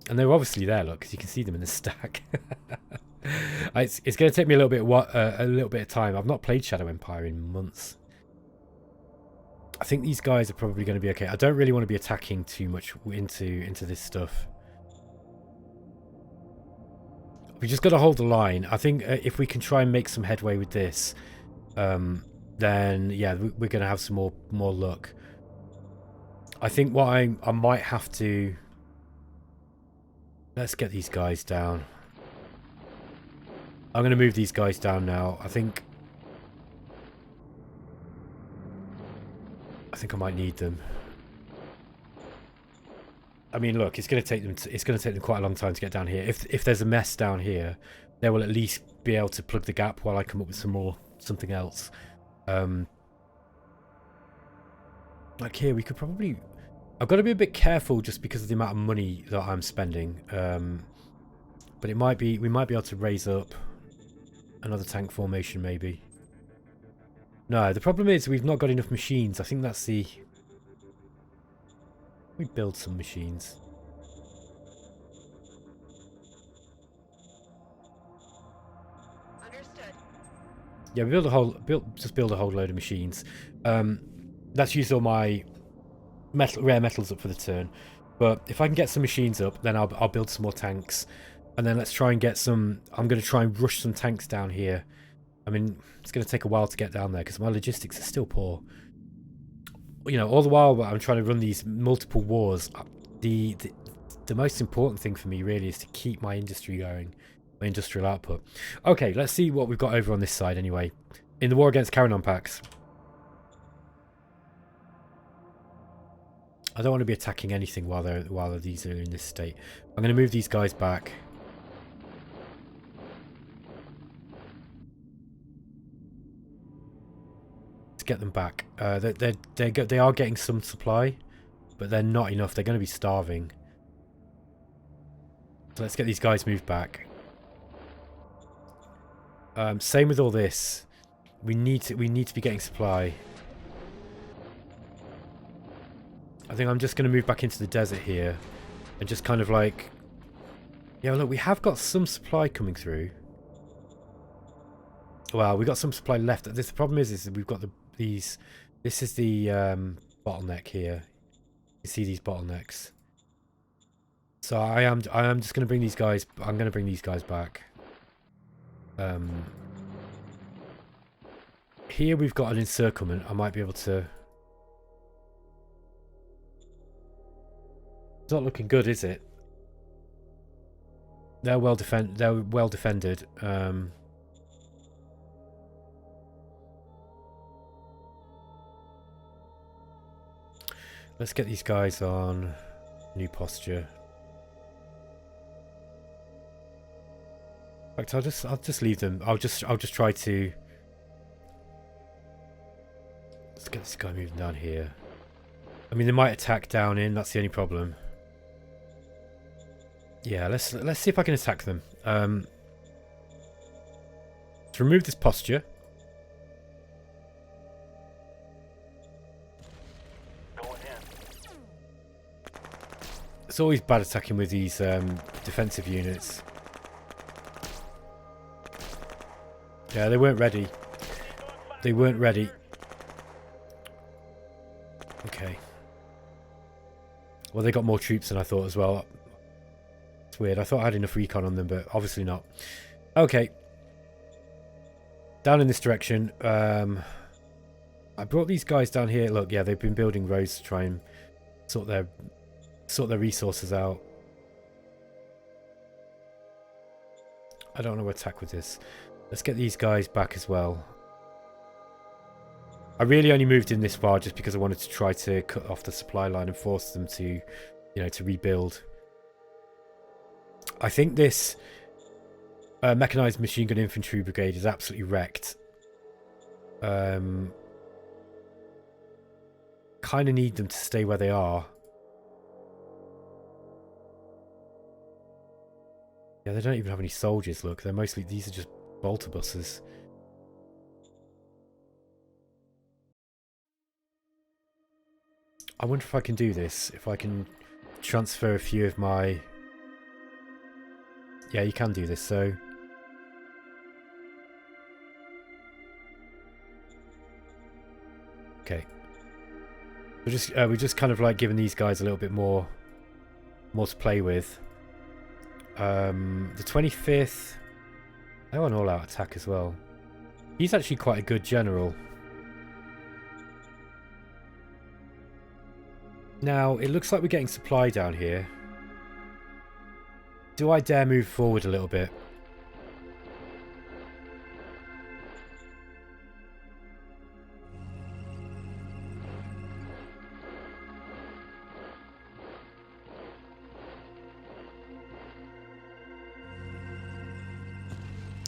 And they're obviously there, look, because you can see them in the stack. It's going to take me a little bit of time. I've not played Shadow Empire in months. I think these guys are probably going to be okay. I don't really want to be attacking too much into this stuff. We just got to hold the line. I think if we can try and make some headway with this, then yeah, we're going to have some more luck. I think what I might have to... Let's get these guys down. I'm going to move these guys down now. I think I might need them. I mean, look, it's going to take them quite a long time to get down here. If there's a mess down here, they will at least be able to plug the gap while I come up with something else. Like here, we could probably... I've got to be a bit careful just because of the amount of money that I'm spending. But we might be able to raise up another tank formation, maybe. No, the problem is we've not got enough machines. I think that's the... We build some machines. Understood. Yeah, we just build a whole load of machines. That's used all my rare metals up for the turn. But if I can get some machines up, then I'll build some more tanks. And then let's try and get some... I'm going to try and rush some tanks down here. I mean, it's going to take a while to get down there because my logistics are still poor. You know, all the while I'm trying to run these multiple wars, the most important thing for me really is to keep my industry going, my industrial output. Okay, let's see what we've got over on this side anyway. In the war against Carrion Pax. I don't want to be attacking anything while these are in this state. I'm going to move these guys back. Get them back. They are getting some supply, but they're not enough. They're going to be starving. So let's get these guys moved back. Same with all this. We need to be getting supply. I think I'm just going to move back into the desert here and just kind of like, yeah, look, we have got some supply coming through. Well, we got some supply left. The problem is we've got these. This is the bottleneck here. You see these bottlenecks. So I am just going to bring these guys. I'm going to bring these guys back. Here we've got an encirclement. I might be able to. It's not looking good, is it? They're well defended. Let's get these guys on new posture. In fact, I'll just leave them. I'll just try to. Let's get this guy moving down here. I mean, they might attack down in. That's the only problem. Yeah, let's see if I can attack them. To remove this posture. It's always bad attacking with these defensive units. Yeah, they weren't ready. They weren't ready. Okay. Well, they got more troops than I thought as well. It's weird. I thought I had enough recon on them, but obviously not. Okay. Down in this direction. I brought these guys down here. Look, yeah, they've been building roads to try and sort their resources out. I don't want to attack with this. Let's get these guys back as well. I really only moved in this far just because I wanted to try to cut off the supply line and force them to, you know, to rebuild. I think this mechanized machine gun infantry brigade is absolutely wrecked. Kind of need them to stay where they are. Yeah, they don't even have any soldiers, look. They're mostly, these are just bolter buses. I wonder if I can do this. If I can transfer a few of my... Yeah, you can do this, so... Okay. We're just kind of like giving these guys a little bit more to play with. The 25th, they're on all-out attack as well. He's actually quite a good general. Now, it looks like we're getting supply down here. Do I dare move forward a little bit?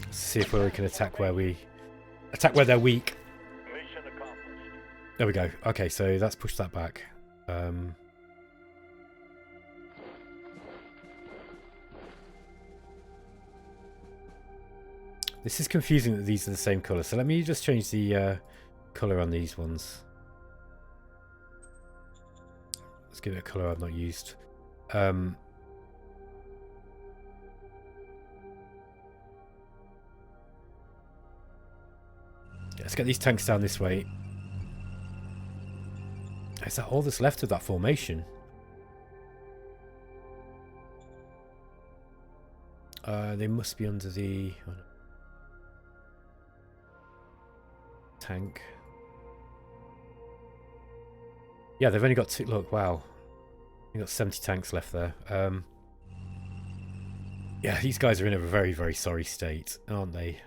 See if we can attack where they're weak. Mission accomplished. There we go. Okay, so let's push that back. This is confusing that these are the same colour, so let me just change the colour on these ones. Let's give it a colour I've not used. Let's get these tanks down this way. Is that all that's left of that formation? They must be under the tank. Yeah, they've only got two. Look, wow. They've got 70 tanks left there. Yeah, these guys are in a very, very sorry state, aren't they?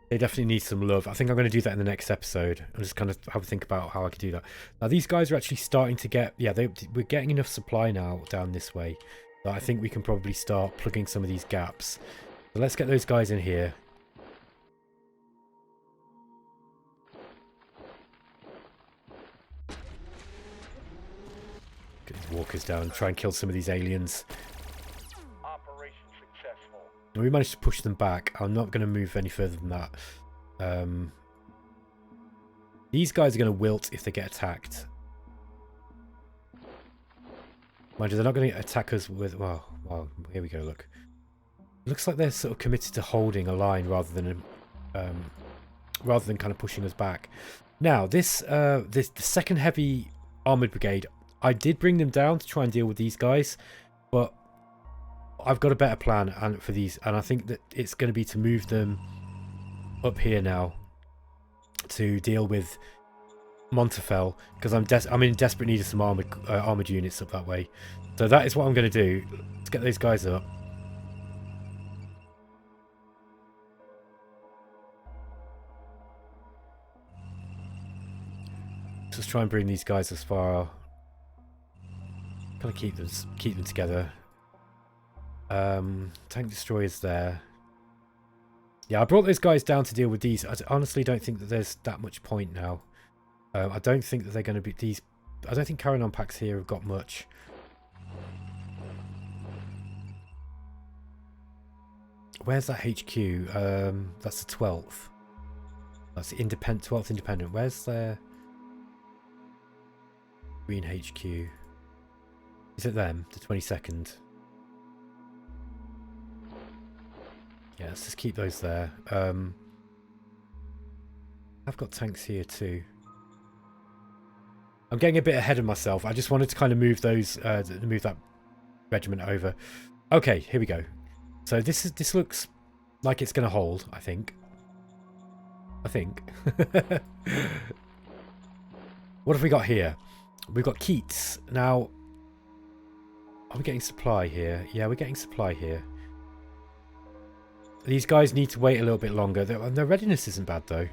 They definitely need some love. I think I'm going to do that in the next episode. I'm just kind of have a think about how I could do that. Now, these guys are actually starting to get... Yeah, we're getting enough supply now down this way. So I think we can probably start plugging some of these gaps. So let's get those guys in here. Get these walkers down, try and kill some of these aliens. Operation successful. And we managed to push them back. I'm not going to move any further than that. These guys are going to wilt if they get attacked. Mind you, they're not going to attack us with... Well, here we go, look. It looks like they're sort of committed to holding a line rather than kind of pushing us back. Now, the second heavy armoured brigade, I did bring them down to try and deal with these guys, but I've got a better plan for these, and I think that it's going to be to move them up here now to deal with Montafel, because I'm in desperate need of some armored units up that way. So that is what I'm going to do. Let's get those guys up. Just try and bring these guys as far. Gotta keep them together. Tank destroyers there. Yeah, I brought those guys down to deal with these. I honestly don't think that there's that much point now. I don't think that they're going to be these. I don't think carrying on packs here have got much. Where's that HQ? That's the 12th. That's the 12th independent. Where's their green HQ? Is it them? The 22nd. Yeah, let's just keep those there. I've got tanks here too. I'm getting a bit ahead of myself. I just wanted to kind of move those, move that regiment over. Okay, here we go. So this looks like it's going to hold. I think. What have we got here? We've got Keats. Now, are we getting supply here? Yeah, we're getting supply here. These guys need to wait a little bit longer. Their readiness isn't bad though.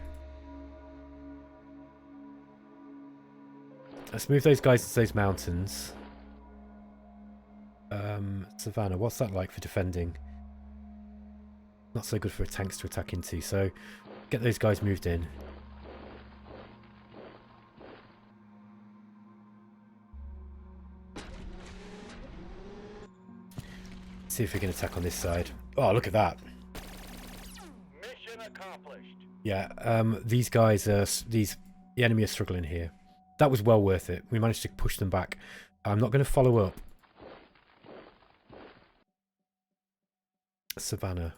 Let's move those guys to those mountains. Savannah, what's that like for defending? Not so good for tanks to attack into, so get those guys moved in. See if we can attack on this side. Oh, look at that. Mission accomplished. Yeah, these guys are... the enemy are struggling here. That was well worth it. We managed to push them back. I'm not going to follow up. Savannah.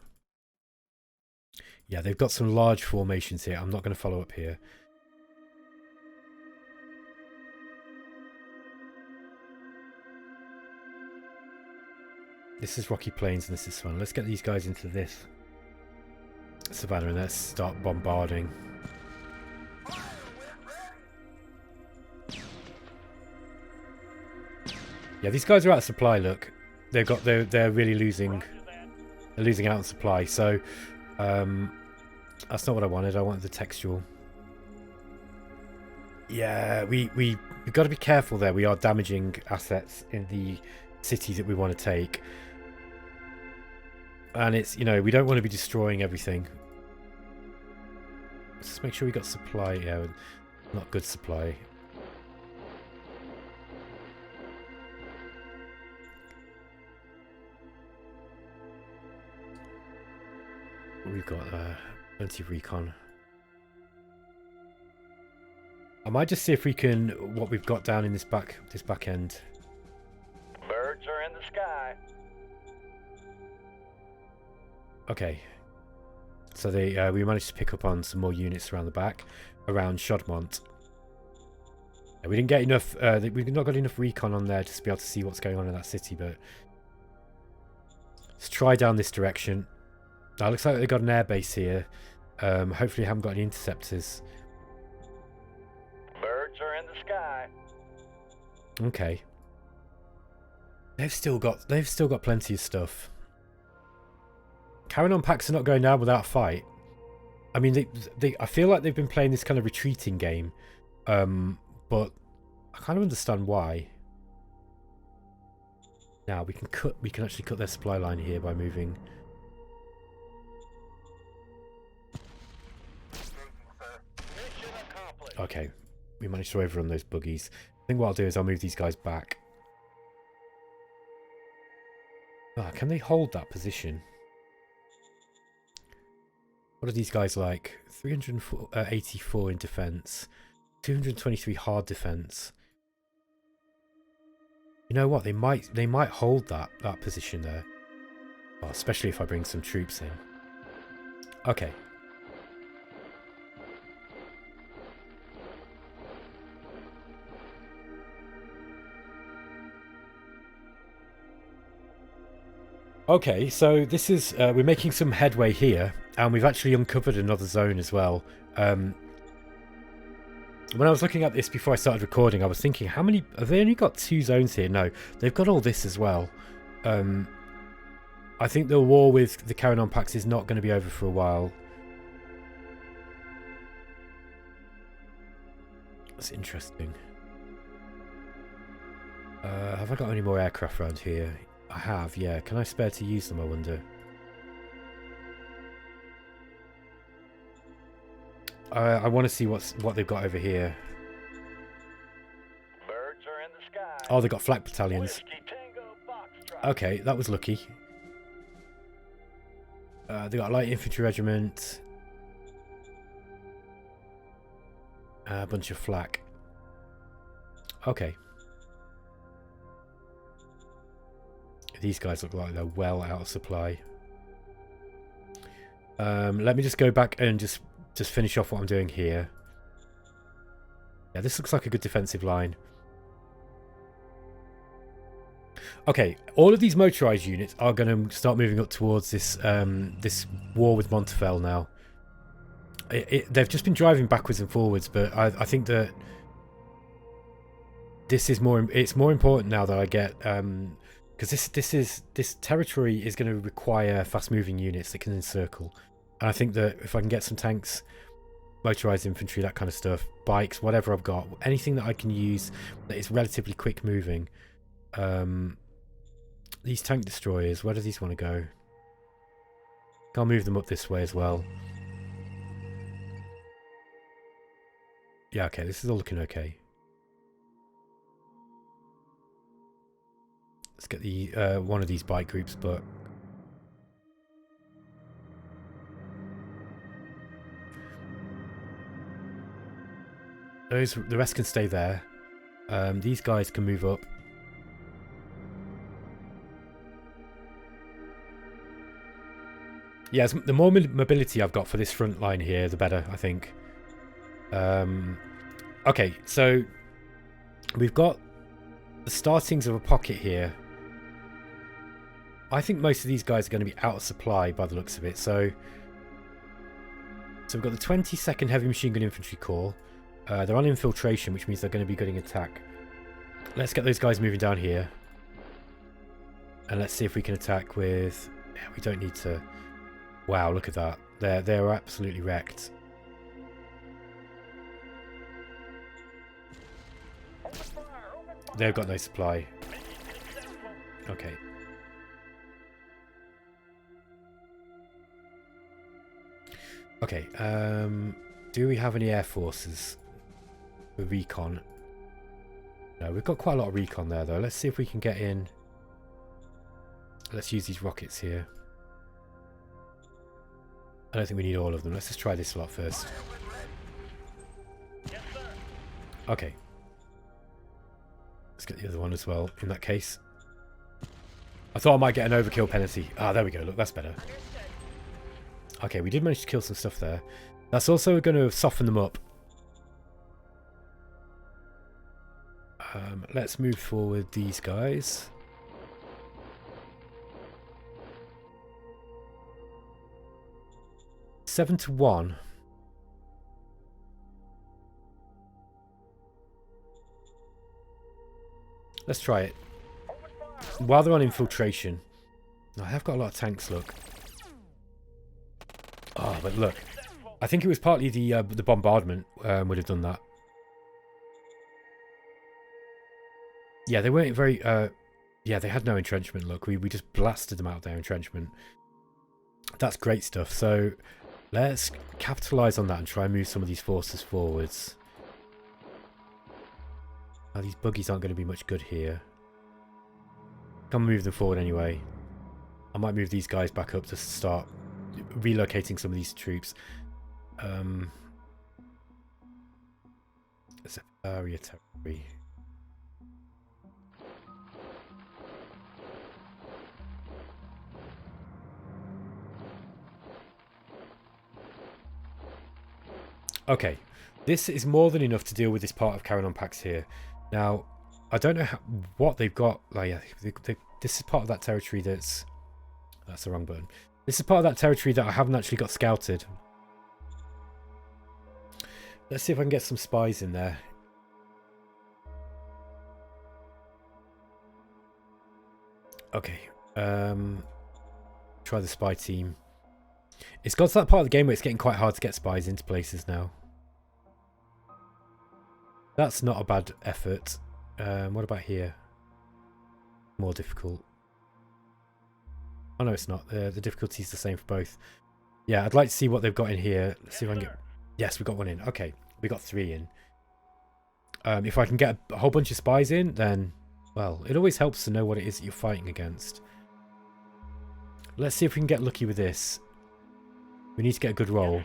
Yeah, they've got some large formations here. I'm not going to follow up here. This is Rocky Plains and this is fun. Let's get these guys into this Savannah and let's start bombarding. Yeah, these guys are out of supply. Look, they're really losing. They're losing out on supply. So that's not what I wanted. I wanted the textual. Yeah, we've got to be careful there. We are damaging assets in the cities that we want to take, and it's, you know, we don't want to be destroying everything. Let's just make sure we got supply. Yeah, not good supply. We've got plenty of recon. I might just see if we can, what we've got down in this back end. Birds are in the sky. Okay, so we managed to pick up on some more units around the back, around Chaudmont. We didn't get enough. We've not got enough recon on there just to be able to see what's going on in that city. But let's try down this direction. Now, it looks like they've got an airbase here. Hopefully, they haven't got any interceptors. Birds are in the sky. Okay. They've still got plenty of stuff. Carrying on packs are not going down without a fight. I mean, I feel like they've been playing this kind of retreating game, but I kind of understand why. Now we can actually cut their supply line here by moving. Okay, we managed to overrun those buggies. I think what I'll do is I'll move these guys back. Ah, can they hold that position? What are these guys like? 384 in defense, 223 hard defense. You know what? They might hold that position there. Oh, especially if I bring some troops in. Okay. Okay, so this is we're making some headway here, and we've actually uncovered another zone as well. When I was looking at this before I started recording, I was thinking, how many have they only got 2 zones here? No, they've got all this as well. I think the war with the Carrion Pax is not going to be over for a while. That's interesting. Have I got any more aircraft around here? I have, yeah. Can I spare to use them, I wonder? I want to see what they've got over here. Birds are in the sky. Oh, they've got flak battalions. Whiskey Tango Foxtrot. Okay, that was lucky. They got a light infantry regiment. A bunch of flak. Okay. These guys look like they're well out of supply. Let me just go back and just finish off what I'm doing here. Yeah, this looks like a good defensive line. Okay, all of these motorized units are going to start moving up towards this this war with Montafel now. They've just been driving backwards and forwards, but I think that this is more. It's more important now that I get because this territory is going to require fast-moving units that can encircle, and I think that if I can get some tanks, motorized infantry, that kind of stuff, bikes, whatever I've got, anything that I can use that is relatively quick-moving. These tank destroyers, where do these want to go? I'll move them up this way as well. Yeah, okay, this is all looking okay. Let's get the one of these bike groups, but the rest can stay there. These guys can move up. Yes, the more mobility I've got for this front line here, the better, I think. Okay, so we've got the startings of a pocket here. I think most of these guys are going to be out of supply by the looks of it. So we've got the 22nd Heavy Machine Gun Infantry Corps. They're on infiltration, which means they're going to be getting attack. Let's get those guys moving down here. And let's see if we can attack with... Yeah, we don't need to... Wow, look at that. They're absolutely wrecked. They've got no supply. Okay. Okay, do we have any air forces for recon? No, we've got quite a lot of recon there though. Let's see if we can get in. Let's use these rockets here. I don't think we need all of them. Let's just try this lot first. Okay. Let's get the other one as well, in that case. I thought I might get an overkill penalty. Ah, there we go. Look, that's better. Okay, we did manage to kill some stuff there. That's also going to soften them up. Let's move forward these guys. Seven to 1. Let's try it. While they're on infiltration. I have got a lot of tanks, look. Oh, but look. I think it was partly the bombardment would have done that. Yeah, they weren't very... yeah, they had no entrenchment, look. We just blasted them out of their entrenchment. That's great stuff. So, let's capitalise on that and try and move some of these forces forwards. Now, these buggies aren't going to be much good here. Come move them forward anyway. I might move these guys back up to start relocating some of these troops. It's area territory. Okay, this is more than enough to deal with this part of Carrion Pax here. Now, I don't know what they've got. Like, yeah, this is part of that territory that's the wrong button. This is part of that territory that I haven't actually got scouted. Let's see if I can get some spies in there. Okay, try the spy team. It's got to that part of the game where it's getting quite hard to get spies into places now. That's not a bad effort. What about here? More difficult. Oh no, it's not. The difficulty is the same for both. Yeah, I'd like to see what they've got in here. Let's see if I can get... Yes, we got one in. Okay, we got 3 in. If I can get a whole bunch of spies in, then... Well, it always helps to know what it is that you're fighting against. Let's see if we can get lucky with this. We need to get a good roll.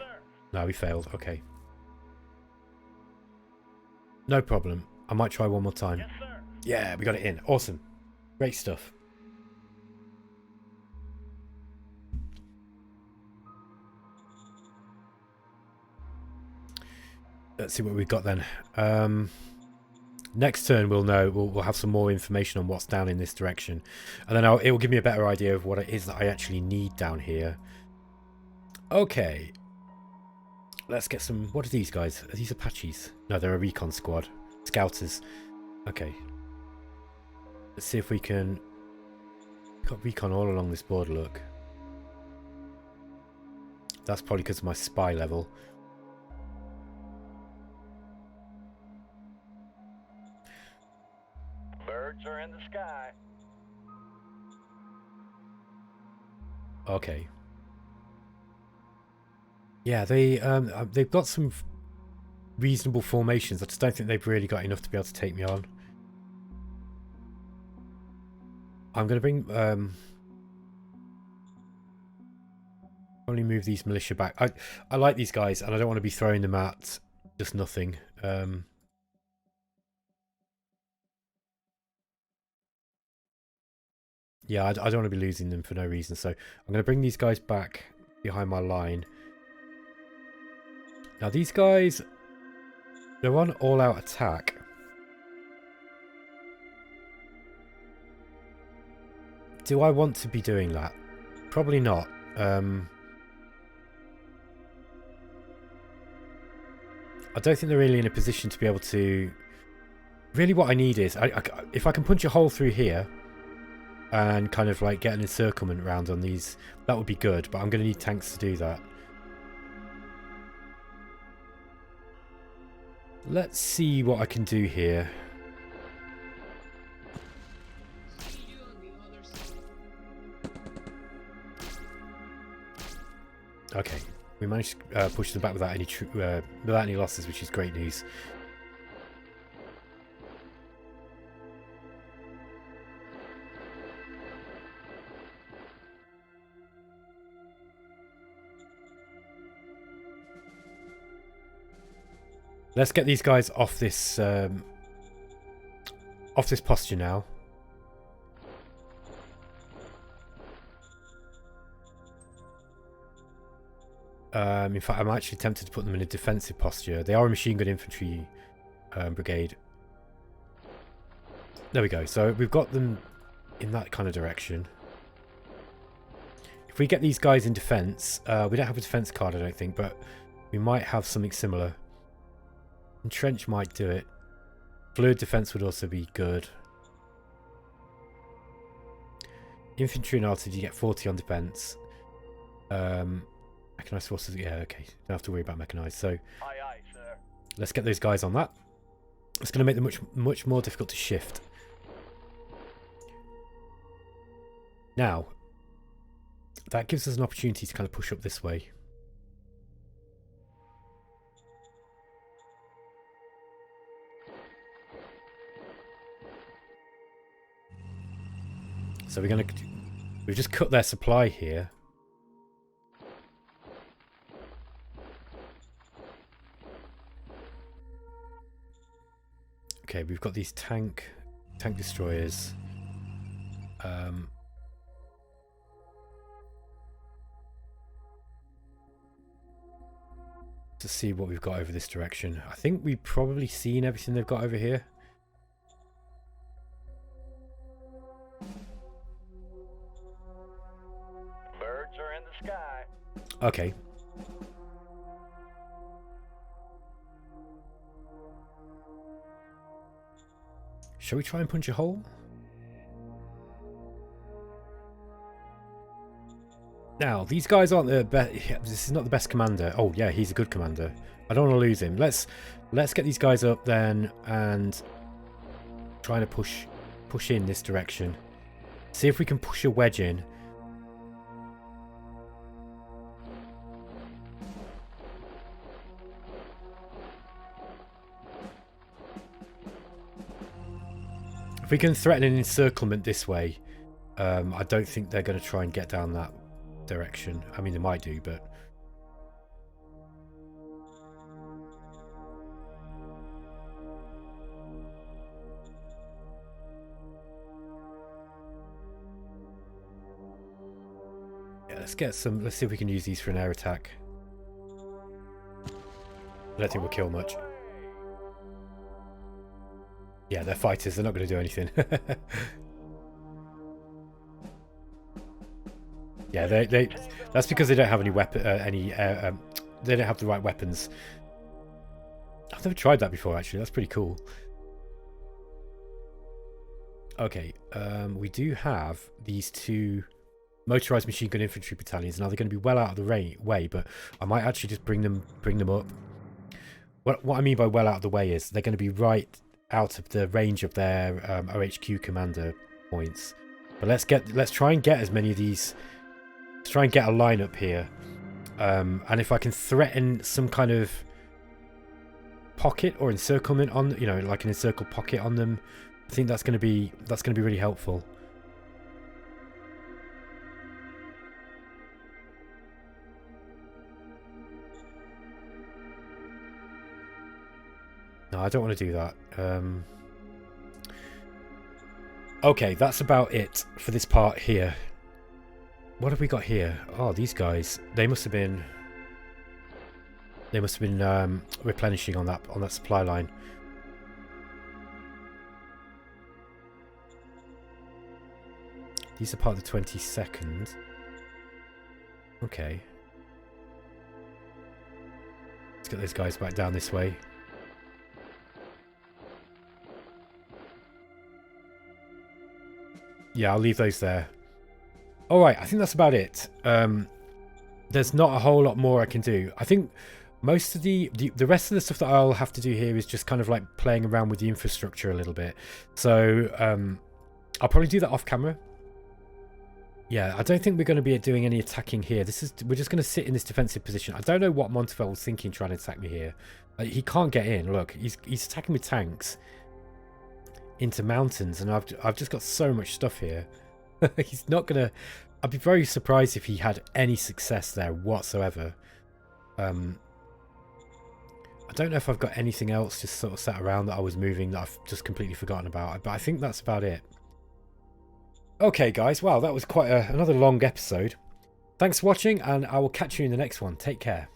No, we failed. Okay. No problem. I might try one more time. Yes, sir. Yeah, we got it in. Awesome. Great stuff. Let's see what we've got then. Next turn we'll know. We'll have some more information on what's down in this direction. And then it will give me a better idea of what it is that I actually need down here. Okay. Let's get some... What are these guys? Are these Apaches? No, they're a recon squad. Scouters. Okay. Let's see if we can... Got recon all along this border, look. That's probably because of my spy level. Birds are in the sky. Okay. Yeah, they've got some reasonable formations. I just don't think they've really got enough to be able to take me on. I'm going to bring... only move these militia back. I like these guys, and I don't want to be throwing them at just nothing. Yeah, I don't want to be losing them for no reason, so I'm going to bring these guys back behind my line. Now these guys, they're on all-out attack. Do I want to be doing that? Probably not. I don't think they're really in a position to be able to... Really what I need is, if I can punch a hole through here and kind of like get an encirclement round on these, that would be good, but I'm going to need tanks to do that. Let's see what I can do here. Okay, we managed to push them back without any losses, which is great news. Let's get these guys off this posture now. In fact, I'm actually tempted to put them in a defensive posture. They are a machine gun infantry brigade. There we go. So we've got them in that kind of direction. If we get these guys in defense, we don't have a defense card, I don't think, but we might have something similar. Entrench might do it. Fluid defense would also be good. Infantry and artillery, you get 40 on defense. Mechanized forces, yeah, okay. Don't have to worry about mechanized. So Aye, aye, sir. let's get those guys on that. It's going to make them much more difficult to shift. Now, that gives us an opportunity to kind of push up this way. So we're going to We've just cut their supply here. Okay, we've got these tank destroyers. To see what we've got over this direction. I think we've probably seen everything they've got over here. Birds are in the sky. Okay. Shall we try and punch a hole? Now, these guys aren't the best. This is not the best commander. Oh, yeah, he's a good commander. I don't want to lose him. Let's get these guys up then and trying to push in this direction. See if we can push a wedge in. If we can threaten an encirclement this way, I don't think they're going to try and get down that direction. I mean, they might do, but yeah, let's see if we can use these for an air attack. I don't think we'll kill much. Yeah, they're fighters, they're not going to do anything. Yeah, that's because they don't have any weapon, they don't have the right weapons. I've never tried that before, actually. That's pretty cool. Okay, we do have these two motorized machine gun infantry battalions. Now they're going to be well out of the way, but I might actually just bring them up. What I mean by well out of the way is they're going to be right out of the range of their OHQ commander points. But let's try and get as many of these. Let's try and get a line up here, and if I can threaten some kind of pocket or encirclement on, you know, like an encircled pocket on them, I think that's going to be really helpful. No, I don't want to do that. Okay, that's about it for this part here. What have we got here? Oh, these guys. They must have been replenishing on that supply line. These are part of the 22nd. Okay. Let's get those guys back down this way. Yeah, I'll leave those there. Alright, I think that's about it. There's not a whole lot more I can do. I think most of the rest of the stuff that I'll have to do here is just kind of like playing around with the infrastructure a little bit. So I'll probably do that off camera. Yeah, I don't think we're going to be doing any attacking here. We're just going to sit in this defensive position. I don't know what Montafel was thinking trying to attack me here. He can't get in. Look, he's attacking with tanks into mountains, and I've just got so much stuff here. He's not gonna. I'd be very surprised if he had any success there whatsoever. I don't know if I've got anything else just sort of sat around that I was moving that I've just completely forgotten about, but I think that's about it. Okay, guys. Wow, that was quite another long episode. Thanks for watching, and I will catch you in the next one. Take care.